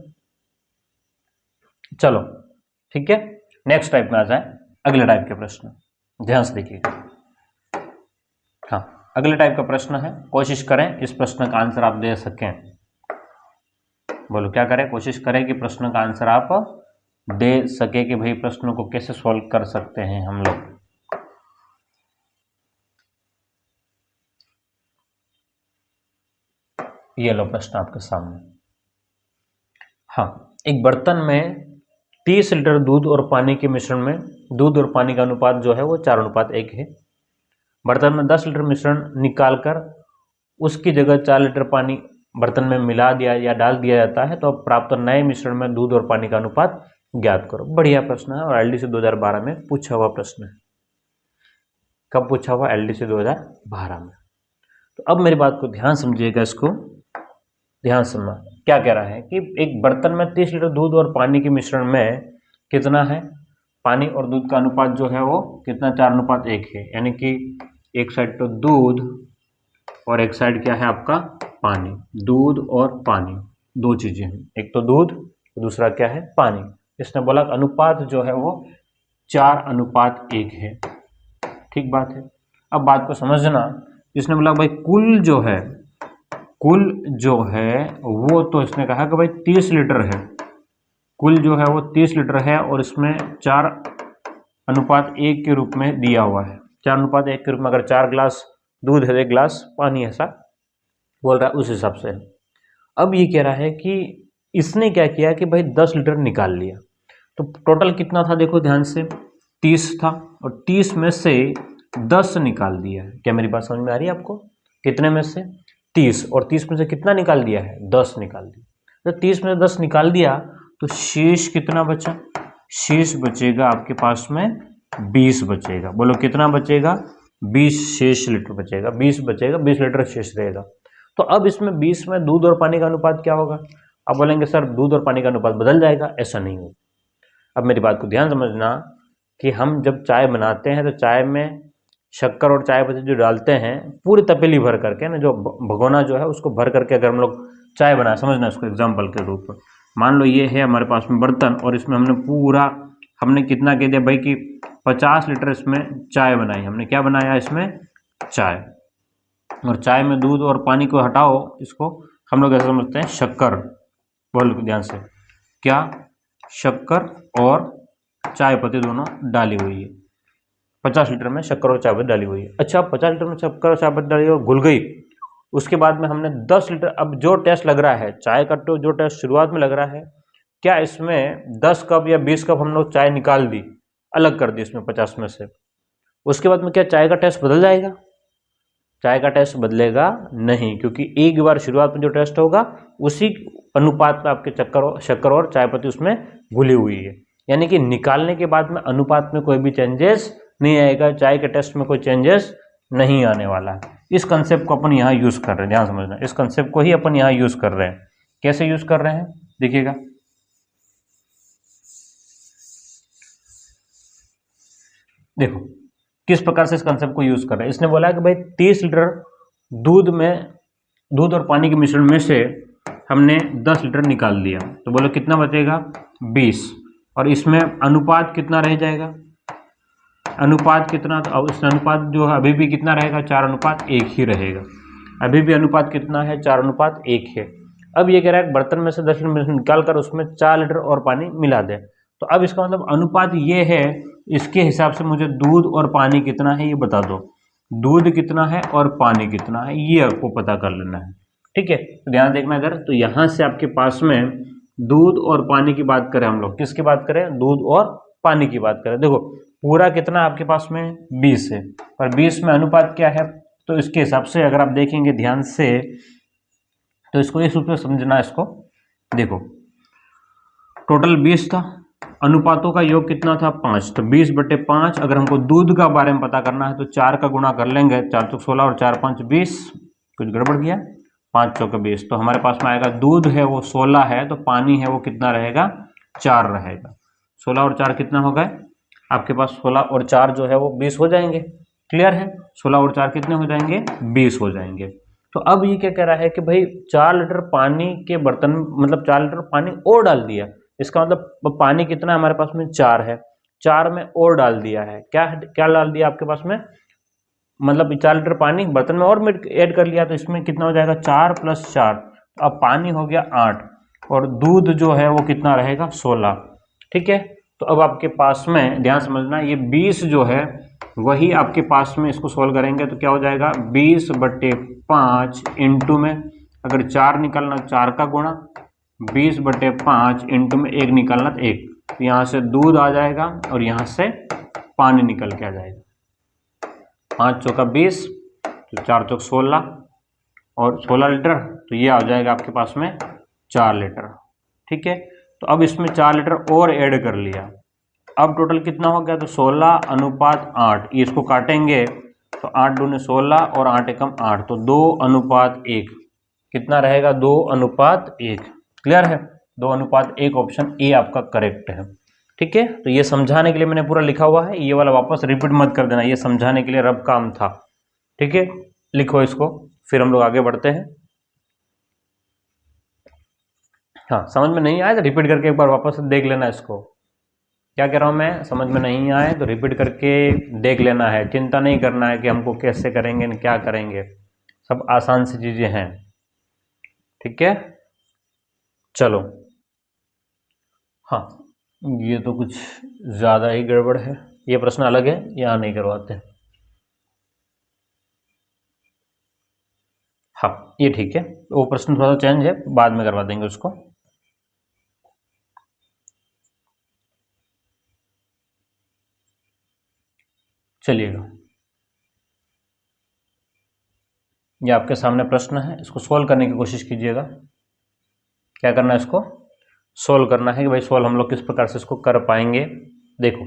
चलो ठीक है, नेक्स्ट टाइप में आ जाए, अगले टाइप के प्रश्न, ध्यान से देखिएगा। हाँ, अगले टाइप का प्रश्न है, कोशिश करें इस प्रश्न का आंसर आप दे सकें। बोलो क्या करें, कोशिश करें कि प्रश्न का आंसर आप दे सके, कि भाई प्रश्नों को कैसे सॉल्व कर सकते हैं हम लोग। ये लो प्रश्न आपके सामने। हाँ, एक बर्तन में 30 लीटर दूध और पानी के मिश्रण में दूध और पानी का अनुपात जो है वो 4:1 है। बर्तन में 10 लीटर मिश्रण निकालकर उसकी जगह 4 लीटर पानी बर्तन में मिला दिया या डाल दिया जाता है, तो अब प्राप्त नए मिश्रण में दूध और पानी का अनुपात ज्ञात करो। बढ़िया प्रश्न है और एलडीसी 2012 में पूछा हुआ प्रश्न है। कब पूछा हुआ? एलडीसी 2012 में। तो अब मेरी बात को ध्यान समझिएगा, इसको ध्यान समझना। क्या कह रहा है कि एक बर्तन में 30 लीटर दूध और पानी के मिश्रण में कितना है? पानी और दूध का अनुपात जो है वो कितना? 4:1 है। यानी कि एक साइड तो दूध और एक साइड क्या है आपका? पानी। दूध और पानी दो चीजें हैं, एक तो दूध, दूसरा क्या है? पानी। इसने बोला अनुपात जो है वो 4:1 है। ठीक बात है। अब बात को समझना, इसने बोला भाई कुल जो है वो, तो इसने कहा कि भाई 30 लीटर है, कुल जो है वो 30 लीटर है और इसमें 4:1 के रूप में दिया हुआ है। 4:1 के रूप में, अगर 4 गिलास दूध है 1 गिलास पानी, ऐसा बोल रहा है, उस हिसाब से। अब ये कह रहा है कि इसने क्या किया कि भाई 10 लीटर निकाल लिया, तो टोटल कितना था? देखो ध्यान से, 30 था और 30 में से 10 निकाल दिया है। क्या मेरी बात समझ में आ रही है आपको? कितने में से? 30, और 30 में से कितना निकाल दिया है? 10 निकाल दिया। तो 30 में से 10 निकाल दिया तो शेष कितना बचा? शेष बचेगा आपके पास में 20 बचेगा। बोलो कितना बचेगा? 20 शेष लीटर बचेगा। 20 बचेगा, 20 लीटर शेष रहेगा। तो अब इसमें 20 में दूध और पानी का अनुपात क्या होगा? आप बोलेंगे सर दूध और पानी का अनुपात बदल जाएगा। ऐसा नहीं होगा। अब मेरी बात को ध्यान समझना कि हम जब चाय बनाते हैं तो चाय में शक्कर और चाय पत्ती जो डालते हैं पूरी तपेली भर करके ना, जो भगोना जो है उसको भर करके अगर हम लोग चाय बनाए, समझना इसको एग्जाम्पल के रूप में। मान लो ये है हमारे पास में बर्तन और इसमें हमने कितना कह दिया भाई कि 50 लीटर इसमें चाय बनाई। हमने क्या बनाया? इसमें चाय। और चाय में दूध और पानी को हटाओ, इसको हम लोग ऐसा समझते हैं शक्कर। बोल ध्यान से, क्या? शक्कर और चाय पत्ती दोनों डाली हुई है। 50 लीटर में शक्कर और चाय पत्ती डाली हुई है। अच्छा, 50 लीटर में शक्कर और चाय पत्ती डाली और घुल गई। उसके बाद में हमने 10 लीटर, अब जो टेस्ट लग रहा है चाय का, तो जो टेस्ट शुरुआत में लग रहा है, क्या इसमें 10 कप या 20 कप हम लोग चाय निकाल दी, अलग कर दी इसमें 50 में से, उसके बाद में क्या चाय का टेस्ट बदल जाएगा? चाय का टेस्ट बदलेगा नहीं, क्योंकि एक बार शुरुआत में जो टेस्ट होगा उसी अनुपात में आपके शक्कर और चाय पत्ती उसमें घुली हुई है। यानी कि निकालने के बाद में अनुपात में कोई भी चेंजेस नहीं आएगा, चाय के टेस्ट में कोई चेंजेस नहीं आने वाला है। इस कंसेप्ट को अपन यहाँ यूज कर रहे हैं, ध्यान समझना। इस कंसेप्ट को ही अपन यहाँ यूज कर रहे हैं। कैसे यूज कर रहे हैं देखिएगा। देखो किस प्रकार से इस कंसेप्ट को यूज कर रहे हैं। इसने बोला कि भाई 30 लीटर दूध और पानी के मिश्रण में से हमने 10 लीटर निकाल दिया, तो बोलो कितना बचेगा? 20। और इसमें अनुपात कितना रह जाएगा? अनुपात कितना? तो अब इस अनुपात जो है अभी भी कितना रहेगा? 4:1 ही रहेगा। अभी भी अनुपात कितना है? 4:1 है। अब ये कह रहा है बर्तन में से 10 लीटर निकाल कर उसमें 4 लीटर और पानी मिला दे। तो अब इसका मतलब अनुपात ये है, इसके हिसाब से मुझे दूध और पानी कितना है ये बता दो। दूध कितना है और पानी कितना है ये आपको पता कर लेना है। ठीक है, तो ध्यान देखना। अगर तो यहाँ से आपके पास में दूध और पानी की बात करें, हम लोग किसकी बात करें? दूध और पानी की बात करें। देखो पूरा कितना आपके पास में? 20 है, और 20 में अनुपात क्या है? तो इसके हिसाब से अगर आप देखेंगे ध्यान से, तो इसको इस रूप में समझना। इसको देखो, टोटल 20 था, अनुपातों का योग कितना था? 5। तो 20/5। अगर हमको दूध का बारे में पता करना है तो 4 का गुणा कर लेंगे, 4 × 16 और 4 × 5 = 20। कुछ गड़बड़ किया? 5 × 4 = 20। तो हमारे पास में आएगा दूध है वो 16 है, तो पानी है वो कितना रहेगा? 4 रहेगा। 16 और 4 कितना हो गए आपके पास? 16 और 4 जो है वो 20 हो जाएंगे। क्लियर है? 16 और 4 कितने हो जाएंगे? 20 हो जाएंगे। तो अब ये क्या कह रहा है कि भाई 4 लीटर पानी के बर्तन, मतलब 4 लीटर पानी और डाल दिया। इसका मतलब पानी कितना हमारे पास में? 4 है। 4 में और डाल दिया है। क्या डाल दिया आपके पास में? मतलब 4 लीटर पानी बर्तन में और ऐड कर लिया, तो इसमें कितना हो जाएगा? 4 + 4। अब पानी हो गया 8 और दूध जो है वो कितना रहेगा? 16। ठीक है, तो अब आपके पास में ध्यान समझना, ये 20 जो है वही आपके पास में, इसको सोल्व करेंगे तो क्या हो जाएगा? 20/5 इंटू में अगर 4 निकालना 4 का गुणा, 20/5 इंटू में 1 निकालना तो 1, तो यहाँ से दूध आ जाएगा और यहाँ से पानी निकल के आ जाएगा। 5 चौका 20, तो 4 चौक 16 और 16 लीटर, तो ये आ जाएगा आपके पास में 4 लीटर। ठीक है, तो अब इसमें 4 लीटर और ऐड कर लिया, अब टोटल कितना हो गया, तो 16:8। इसको काटेंगे तो 8 दूनी 16 और 8 एकम 8, तो 2:1 कितना रहेगा, 2:1। क्लियर है, 2:1 ऑप्शन ए आपका करेक्ट है। ठीक है, तो ये समझाने के लिए मैंने पूरा लिखा हुआ है, ये वाला वापस रिपीट मत कर देना, ये समझाने के लिए रब काम था। ठीक है, लिखो इसको, फिर हम लोग आगे बढ़ते हैं। हाँ, समझ में नहीं आया तो रिपीट करके एक बार वापस देख लेना इसको। क्या कह रहा हूँ मैं, समझ में नहीं आए तो रिपीट करके देख लेना है, चिंता नहीं करना है कि हमको कैसे करेंगे न क्या करेंगे, सब आसान सी चीज़ें हैं। ठीक है, चलो। हाँ, ये तो कुछ ज़्यादा ही गड़बड़ है, ये प्रश्न अलग है, यहाँ नहीं करवाते। हाँ, ये ठीक है, वो प्रश्न थोड़ा सा चेंज है, बाद में करवा देंगे उसको। चलिएगा, ये आपके सामने प्रश्न है, इसको सोल्व करने की कोशिश कीजिएगा। क्या करना है, इसको सोल्व करना है कि भाई सोल्व हम लोग किस प्रकार से इसको कर पाएंगे। देखो,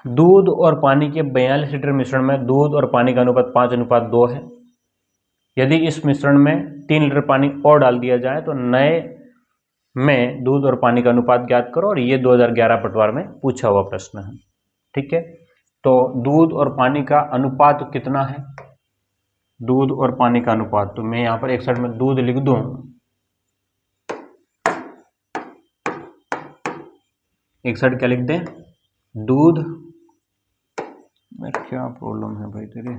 दूध और पानी के 42 लीटर मिश्रण में दूध और पानी का अनुपात 5:2 है। यदि इस मिश्रण में 3 लीटर पानी और डाल दिया जाए तो नए में दूध और पानी का अनुपात ज्ञात करो, और ये 2011 पटवार में पूछा हुआ प्रश्न है। ठीक है, तो दूध और पानी का अनुपात कितना है, दूध और पानी का अनुपात, तो मैं यहाँ पर एक साइड में दूध लिख दूं, एक साइड क्या लिख दें, दूध। क्या प्रॉब्लम है भाई तेरे,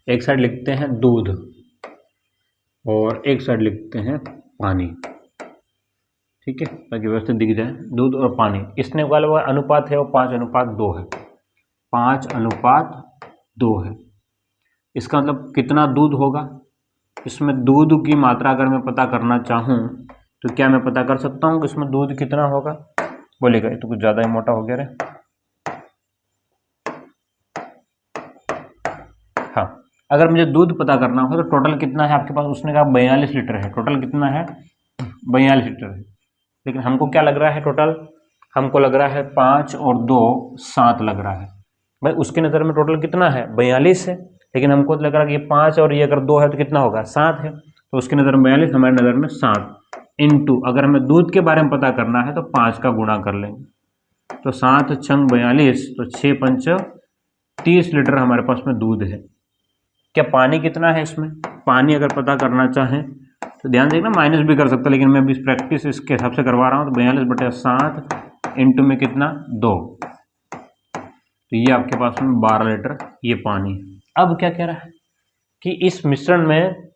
एक साइड लिखते हैं दूध और एक साइड लिखते हैं पानी। ठीक है, ताकि व्यवस्थित दिख जाए, दूध और पानी। इसने वाला वो अनुपात है वो 5:2 है, 5:2 है। इसका मतलब कितना दूध होगा, इसमें दूध की मात्रा अगर मैं पता करना चाहूँ तो क्या मैं पता कर सकता हूँ कि इसमें दूध कितना होगा। बोलेगा ये तो कुछ ज़्यादा ही मोटा हो गया रे। हाँ, अगर मुझे दूध पता करना हो तो टोटल कितना है आपके पास, उसने कहा 42 लीटर है, टोटल कितना है, 42 लीटर है। लेकिन हमको क्या लग रहा है टोटल, हमको लग रहा है 5 और 2 7 लग रहा है। भाई उसके नज़र में टोटल कितना है, 42 है, लेकिन हमको लग रहा है कि 5 और ये अगर 2 है तो कितना होगा, 7 है। तो उसकी नज़र में 42, हमारी नज़र में 7 इंटू, अगर हमें दूध के बारे में पता करना है तो 5 का गुणा कर लेंगे, तो 7 छंग 42, तो 6 पंच 30 लीटर हमारे पास में दूध है। क्या पानी कितना है इसमें, पानी अगर पता करना चाहें तो ध्यान देखना, माइनस भी कर सकता, लेकिन मैं भी प्रैक्टिस इसके हिसाब से करवा रहा हूँ। तो 42/7 इंटू में कितना, 2, तो ये आपके पास में 12 लीटर ये पानी। अब क्या कह रहा है कि इस मिश्रण में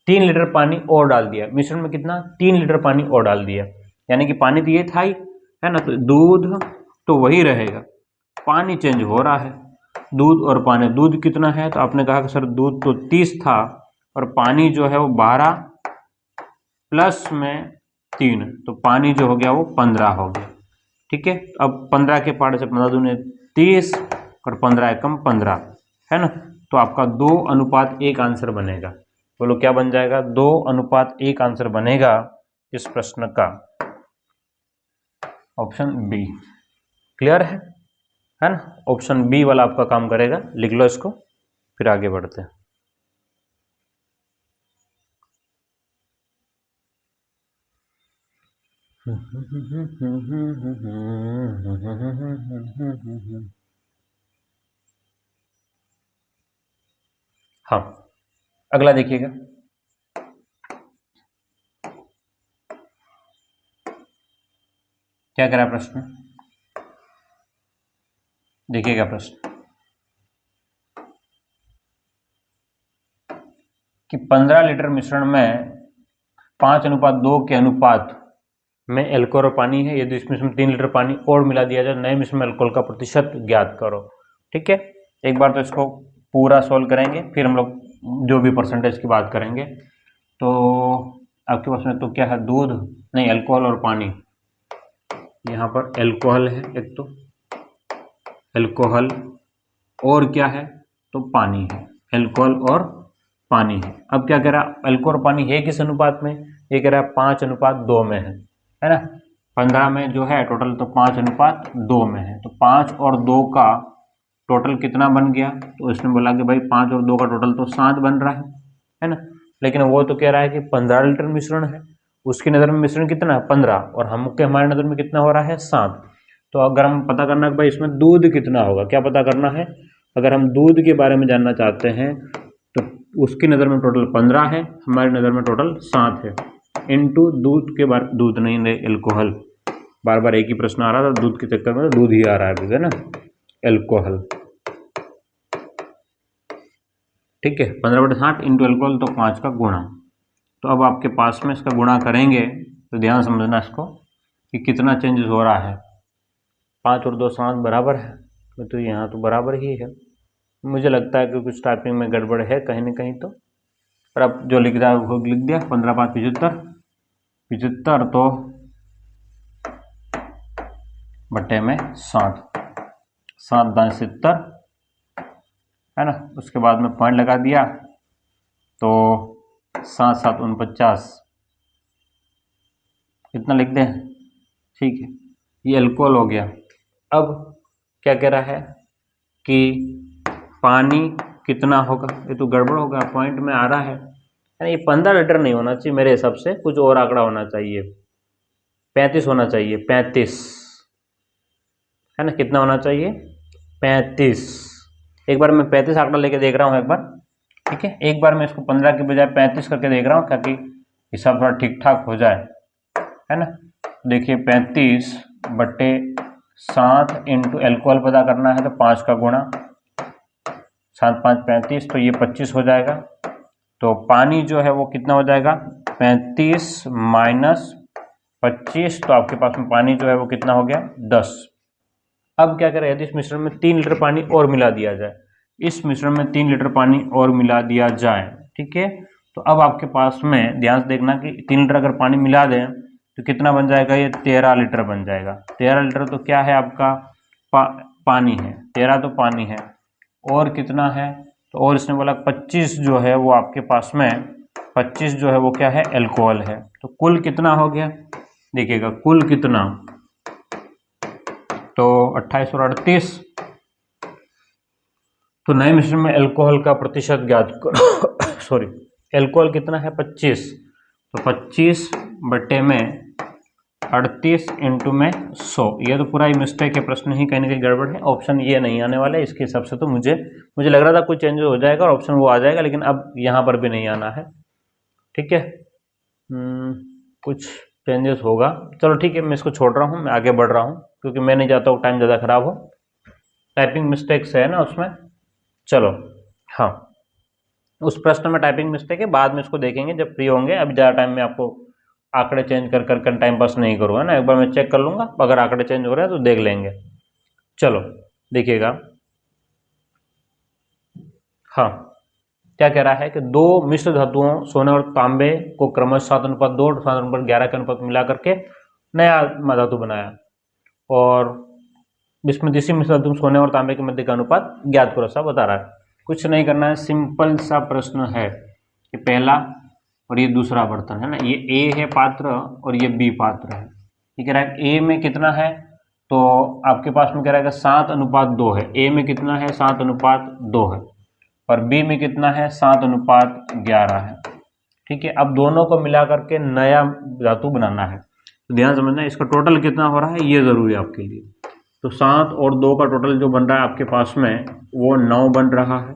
3 लीटर पानी और डाल दिया, मिश्रण में कितना, 3 लीटर पानी और डाल दिया, यानी कि पानी तो ये था ही, है ना, तो दूध तो वही रहेगा, पानी चेंज हो रहा है। दूध और पानी, दूध कितना है, तो आपने कहा कि सर दूध तो 30 था और पानी जो है वो 12 प्लस में 3, तो पानी जो हो गया वो 15 हो गया। ठीक है, अब 15 के पार्ट से 15 दूनी 30 और 15 एकम 15, है ना, तो आपका 2:1 आंसर बनेगा। बोलो क्या बन जाएगा, 2:1 आंसर बनेगा इस प्रश्न का, ऑप्शन बी। क्लियर है ना, ऑप्शन बी वाला आपका काम करेगा, लिख लो इसको, फिर आगे बढ़ते हैं। हाँ, अगला देखिएगा, क्या कह रहा है प्रश्न, देखिएगा प्रश्न कि 15 लीटर मिश्रण में 5:2 के अनुपात में एल्कोहल और पानी है, यदि इस मिश्रण में 3 लीटर पानी और मिला दिया जाए, नए मिश्रण में अल्कोहल का प्रतिशत ज्ञात करो। ठीक है, एक बार तो इसको पूरा सॉल्व करेंगे, फिर हम लोग जो भी परसेंटेज की बात करेंगे। तो आपके पास में तो क्या है, दूध नहीं, अल्कोहल और पानी। यहाँ पर अल्कोहल है एक, तो अल्कोहल और क्या है, तो पानी है, अल्कोहल और पानी है। अब क्या कह रहा है, अल्कोहल और पानी है किस अनुपात में, ये कह रहा है 5:2 में है ना। 15 में जो है टोटल, तो 5:2 में है, तो 5 और 2 का टोटल कितना बन गया, तो इसने बोला कि भाई 5 और 2 का टोटल तो 7 बन रहा है ना। लेकिन वो तो कह रहा है कि 15 लीटर मिश्रण है, उसकी नज़र में मिश्रण कितना है 15, और हमके हमारे नज़र में कितना हो रहा है 7। तो अगर हम पता करना है भाई इसमें दूध कितना होगा, क्या पता करना है, अगर हम दूध के बारे में जानना चाहते हैं तो उसकी नज़र में टोटल 15 है, हमारी नज़र में टोटल 7 है, इनटू दूध के बारे, दूध नहीं है एल्कोहल, बार बार एक ही प्रश्न आ रहा था, दूध के चक्कर में तो दूध ही आ रहा है ना, एल्कोहल। ठीक है, 15/60 इंटू एल्कोहल, तो 5 का गुणा। तो अब आपके पास में इसका गुणा करेंगे तो ध्यान समझना इसको कि कितना चेंजेस हो रहा है। 5 और 2 7 बराबर है, तो यहाँ तो बराबर ही है। मुझे लगता है कि कुछ टाइपिंग में गड़बड़ है कहीं ना कहीं, तो पर अब जो लिख रहा है वो लिख दिया। 15×5 75, 75 तो बटे में 7, 7×10 70 है ना। उसके बाद में पॉइंट लगा दिया, तो 7×7 49, कितना लिख दें, ठीक है, ये अल्कोहल हो गया। अब क्या कह रहा है कि पानी कितना होगा, ये तो गड़बड़ होगा, पॉइंट में आ रहा है, ये 15 लीटर नहीं होना चाहिए मेरे हिसाब से, कुछ और आंकड़ा होना चाहिए, 35 होना चाहिए, 35 है ना, कितना होना चाहिए 35। एक बार मैं 35 आंकड़ा लेके देख रहा हूँ एक बार, ठीक है, एक बार मैं इसको 15 के बजाय 35 करके देख रहा हूँ ताकि हिसाब थोड़ा ठीक ठाक हो जाए, है ना। देखिए 35/7 इंटू एल्कोहल पता करना है, तो 5 का गुणा, 7×5 35, तो ये 25 हो जाएगा। तो पानी जो है वो कितना हो जाएगा, 35 माइनस 25, तो आपके पास में पानी जो है वो कितना हो गया 10। अब क्या करें, यदि इस मिश्रण में 3 लीटर पानी और मिला दिया जाए, इस मिश्रण में 3 लीटर पानी और मिला दिया जाए, ठीक है, तो अब आपके पास में ध्यान से देखना कि 3 लीटर अगर पानी मिला दें तो कितना बन जाएगा, ये 13 लीटर बन जाएगा। 13 लीटर तो क्या है आपका पानी है, 13 तो पानी है, और कितना है, तो और इसने बोला 25 जो है वो आपके पास में 25 जो है वो क्या है, एल्कोहल है। तो कुल कितना हो गया, देखिएगा कुल कितना, तो 28 और 38, तो नए मिश्रण में अल्कोहल का प्रतिशत ज्ञात करो सॉरी, अल्कोहल कितना है 25, तो 25 बटे में 38 इंटू में 100। ये तो पूरा ही मिस्टेक है, प्रश्न ही कहीं ना कहीं गड़बड़ है, ऑप्शन ये नहीं आने वाला है इसके हिसाब से। तो मुझे लग रहा था कुछ चेंज हो जाएगा और ऑप्शन वो आ जाएगा, लेकिन अब यहाँ पर भी नहीं आना है, ठीक है। कुछ चेंजेस होगा, चलो ठीक है, मैं इसको छोड़ रहा हूँ, मैं आगे बढ़ रहा हूँ क्योंकि मैं नहीं चाहता हूँ टाइम ज़्यादा खराब हो, टाइपिंग मिस्टेक्स है ना उसमें। चलो हाँ, उस प्रश्न में टाइपिंग मिस्टेक है, बाद में इसको देखेंगे जब फ्री होंगे, अभी ज़्यादा टाइम में आपको आंकड़े चेंज कर कर टाइम पास नहीं करूँगा ना, एक बार मैं चेक कर लूँगा, अगर आंकड़े चेंज हो रहे हैं तो देख लेंगे। चलो देखिएगा, हाँ क्या कह रहा है कि 2 मिश्र धातुओं सोने और तांबे को क्रमशः 7:2 और 7:11 के अनुपात मिला करके नया धातु बनाया, और इसमें तीसरी मिश्र धातु सोने और तांबे के मध्य का अनुपात ज्ञात करो, सा बता रहा है। कुछ नहीं करना है, सिंपल सा प्रश्न है कि पहला और ये दूसरा बर्तन है ना, ये ए है पात्र और ये बी पात्र है, ठीक है। ए में कितना है, तो आपके पास में कह रहा है 7:2 है, ए में कितना है 7:2 है, और बी में कितना है 7:11 है, ठीक है। अब दोनों को मिला करके नया धातु बनाना है, तो ध्यान समझना इसका टोटल कितना हो रहा है, ये जरूरी है आपके लिए। तो 7 और 2 का टोटल जो बन रहा है आपके पास में वो 9 बन रहा है,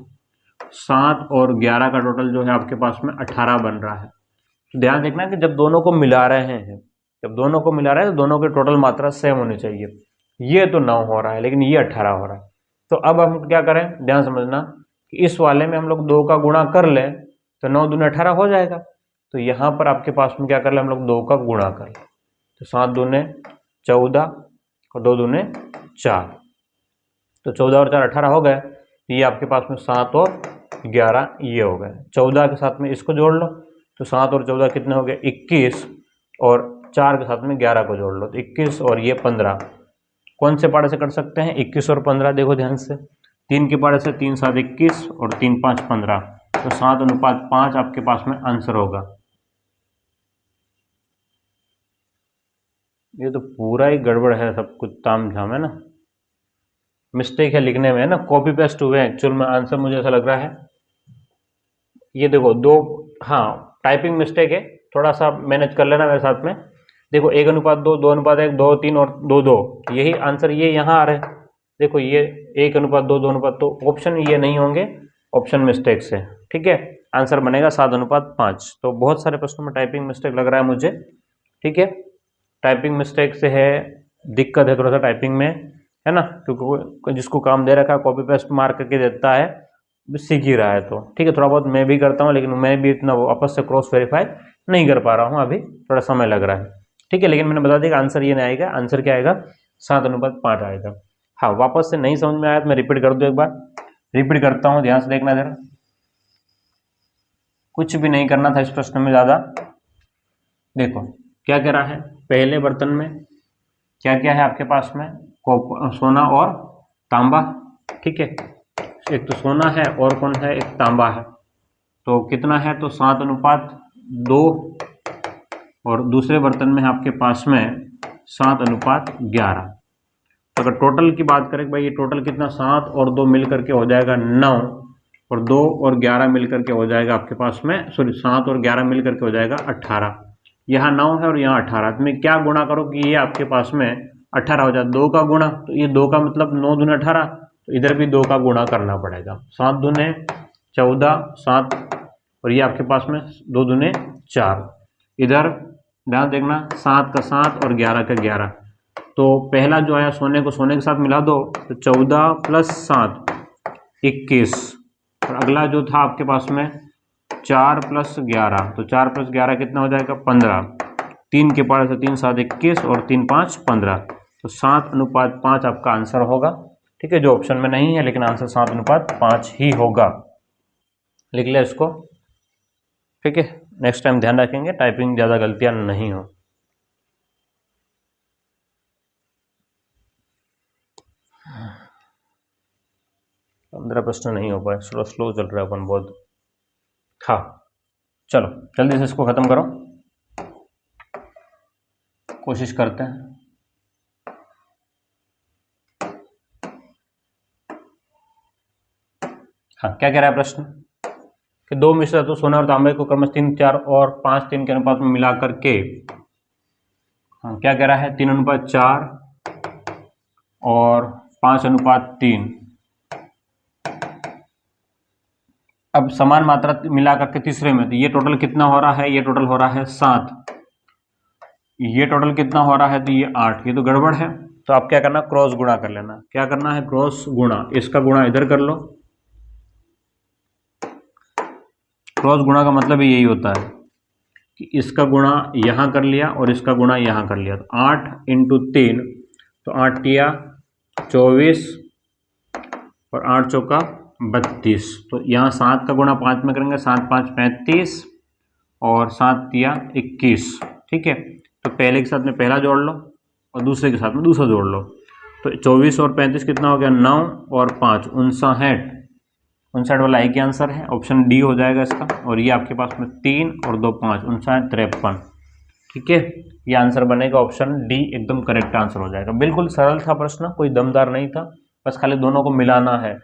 7 और 11 का टोटल जो है आपके पास में 18 बन रहा है। तो ध्यान देखना कि जब दोनों को मिला रहे हैं, जब दोनों को मिला रहे हैं तो दोनों की टोटल मात्रा सेम होनी चाहिए। ये तो 9 हो रहा है लेकिन ये 18 हो रहा है। तो अब हम क्या करें, ध्यान समझना कि इस वाले में हम लोग 2 का गुणा कर लें तो 9 दूनी 18 हो जाएगा। तो यहाँ पर आपके पास में क्या कर ले, हम लोग 2 का गुणा कर लें, तो 7 दूने 14 और 2 दूने 4, तो 14 और 4 18 हो गए। तो ये आपके पास में 7 और 11 ये हो गए। 14 के साथ में इसको जोड़ लो, तो 7 और 14 कितने हो गए 21, और 4 के साथ में 11 को जोड़ लो तो 21 और ये 15। कौन से पाड़े से कर सकते हैं 21 और 15? देखो ध्यान से, 3 के पाड़े से 3 7 21 और 3 5 15, तो 7:5 आपके पास में आंसर होगा। ये तो पूरा ही गड़बड़ है, सब कुछ ताम झाम है ना, मिस्टेक है लिखने में है ना, कॉपी पेस्ट हुए एक्चुअल में आंसर मुझे ऐसा लग रहा है। ये देखो दो, हाँ टाइपिंग मिस्टेक है, थोड़ा सा मैनेज कर लेना मेरे साथ में। देखो 1:2, 2:1, 2 3 और 2 2, यही आंसर ये यहाँ आ रहे हैं। देखो ये 1:2, 2:, तो ऑप्शन ये नहीं होंगे, ऑप्शन मिस्टेक से। ठीक है, आंसर बनेगा 7:5। तो बहुत सारे प्रश्नों में टाइपिंग मिस्टेक लग रहा है मुझे। ठीक है, टाइपिंग मिस्टेक से है, दिक्कत है थोड़ा सा टाइपिंग में, है ना, क्योंकि जिसको काम दे रखा है कॉपी पेस्ट मार करके देता है, सीख ही रहा है। तो ठीक है, थोड़ा बहुत मैं भी करता हूँ, लेकिन मैं भी इतना वापस से क्रॉस वेरीफाई नहीं कर पा रहा हूँ, अभी थोड़ा समय लग रहा है। ठीक है, लेकिन मैंने बता दिया कि आंसर ये नहीं आएगा, आंसर क्या आएगा 7:5 आएगा। हाँ, वापस से नहीं समझ में आया तो मैं रिपीट कर दूँ, एक बार रिपीट करता हूँ, ध्यान से देखना जरा। कुछ भी नहीं करना था इस प्रश्न में ज़्यादा। देखो क्या कह रहा है, पहले बर्तन में क्या क्या है आपके पास में, सोना और तांबा। ठीक है, एक तो सोना है और कौन है, एक तांबा है। तो कितना है, तो 7:2, और दूसरे बर्तन में है आपके पास में 7:11। तो अगर टोटल की बात करें भाई, ये टोटल कितना, 7 और 2 मिल करके हो जाएगा 9, और 2 और 11 मिल करके हो जाएगा आपके पास में, सॉरी 7 और 11 मिल करके हो जाएगा 18। यहाँ 9 है और यहाँ 18, तो मैं क्या गुणा करूँ कि ये आपके पास में 18 हो जाए, 2 का गुणा, तो ये 2 का मतलब 9 दूने 18, तो इधर भी 2 का गुणा करना पड़ेगा। 7 दूने 14, 7, और ये आपके पास में 2 दूने 4। इधर ध्यान देखना, 7 का 7 और 11 का 11, तो पहला जो आया सोने को सोने के साथ मिला दो, तो 14 + 7 21, और अगला जो था आपके पास में 4 + 11, तो 4 + 11 कितना हो जाएगा 15। 3 के पारे से 3 7 21 और 3 5 15, तो 7:5 आपका आंसर होगा। ठीक है, जो ऑप्शन में नहीं है, लेकिन आंसर 7:5 ही होगा। लिख ले इसको। ठीक है, नेक्स्ट टाइम ध्यान रखेंगे टाइपिंग ज़्यादा गलतियां नहीं हो। पंद्रह प्रश्न नहीं हो पाए, स्लो चल रहा है अपन बहुत। हाँ चलो जल्दी से इसको खत्म करो, कोशिश करते हैं। हाँ, क्या कह रहा है प्रश्न कि 2 मिश्र धातु सोना और तांबे को क्रमशः 3 4 और 5 3 के अनुपात में मिला करके, हाँ क्या कह रहा है 3:4 और 5:3, अब समान मात्रा मिला करके तीसरे में, तो ये टोटल कितना हो रहा है, ये टोटल हो रहा है 7, ये टोटल कितना हो रहा है, तो ये 8, ये तो गड़बड़ है। तो आप क्या करना, क्रॉस गुणा कर लेना। क्या करना है, क्रॉस गुणा, इसका गुणा इधर कर लो। क्रॉस गुणा का मतलब यही होता है कि इसका गुणा यहाँ कर लिया और इसका गुणा यहाँ कर लिया, तो 8 × 3, तो 8 तिया 24 और 8 चौका 32, तो यहाँ 7 का गुणा 5 में करेंगे, 7 5 35 और 7 तिया 21। ठीक है, तो पहले के साथ में पहला जोड़ लो और दूसरे के साथ में दूसरा जोड़ लो, तो 24 और 35 कितना हो गया, 9 और 5 59, 59 वाला एक ही आंसर है, ऑप्शन डी हो जाएगा इसका। और ये आपके पास में 3 और 2 5 59 53। ठीक है, ये आंसर बनेगा ऑप्शन डी, एकदम करेक्ट आंसर हो जाएगा। बिल्कुल सरल था प्रश्न, कोई दमदार नहीं था, बस खाली दोनों को मिलाना है।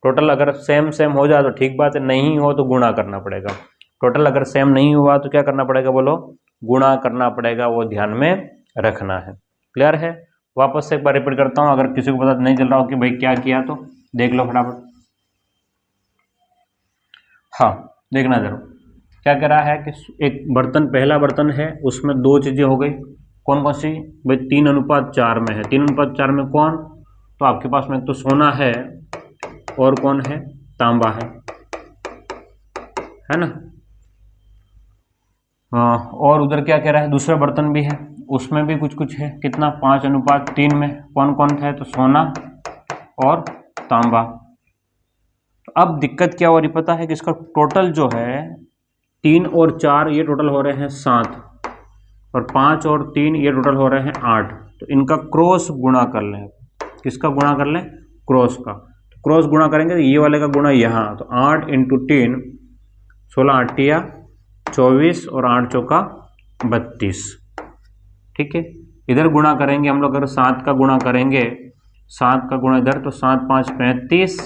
टोटल अगर सेम सेम हो जाए तो ठीक बात है, नहीं हो तो गुणा करना पड़ेगा। टोटल अगर सेम नहीं हुआ तो क्या करना पड़ेगा, बोलो गुणा करना पड़ेगा, वो ध्यान में रखना है। क्लियर है, वापस से एक बार रिपीट करता हूँ, अगर किसी को पता नहीं चल रहा हो कि भाई क्या किया तो देख लो फटाफट। हाँ देखना जरूर, क्या कह रहा है कि एक बर्तन, पहला बर्तन है, उसमें 2 चीज़ें हो गई, कौन कौन सी भाई, 3:4 में है। 3:4 में कौन, तो आपके पास में तो सोना है और कौन है, तांबा है ना। हाँ, और उधर क्या कह रहा है, दूसरा बर्तन भी है, उसमें भी कुछ कुछ है, कितना 5:3 में कौन कौन था, तो सोना और तांबा। तो अब दिक्कत क्या हो रही पता है कि इसका टोटल जो है 3 और 4 ये टोटल हो रहे हैं 7 और 5 और 3 ये टोटल हो रहे हैं 8। तो इनका क्रॉस गुणा कर लें। किसका गुणा कर लें, क्रॉस का। तो क्रॉस गुणा करेंगे तो ये वाले का गुणा यहाँ, तो 8 × 3 16 8 24 और 8 चौका 32। ठीक है, इधर गुणा करेंगे हम लोग, अगर 7 का गुणा करेंगे, 7 का गुणा इधर, तो 7 5 35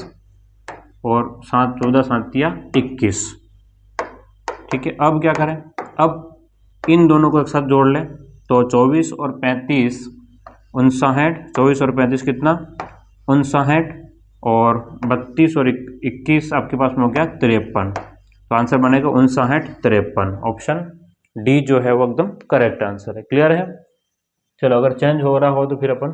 और 7 14 7 21। ठीक है, अब क्या करें, अब इन दोनों को एक साथ जोड़ लें, तो 24 और 35 59, 24 और 35 कितना 59 और 32 और 21 आपके पास में हो गया 53। तो आंसर बनेगा 59 53। ऑप्शन डी जो है वो एकदम करेक्ट आंसर है। क्लियर है। चलो अगर चेंज हो रहा हो तो फिर अपन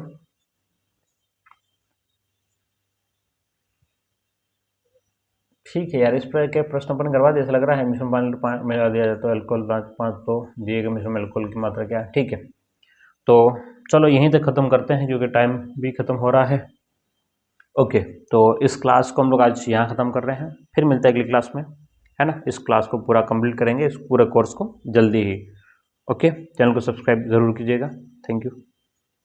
ठीक है यार, इस पर के प्रश्न अपन करवा दे, ऐसा लग रहा है मिश्रण पानी मिला दिया जाए तो अल्कोहल 5 तो दिए गए मिश्रण में अल्कोहल की मात्रा क्या है। ठीक है, तो चलो यहीं तक ख़त्म करते हैं क्योंकि टाइम भी ख़त्म हो रहा है। ओके, तो इस क्लास को हम लोग आज यहाँ ख़त्म कर रहे हैं, फिर मिलते हैं अगली क्लास में, है ना। इस क्लास को पूरा कंप्लीट करेंगे, इस पूरे कोर्स को जल्दी ही। ओके, चैनल को सब्सक्राइब ज़रूर कीजिएगा। Thank you.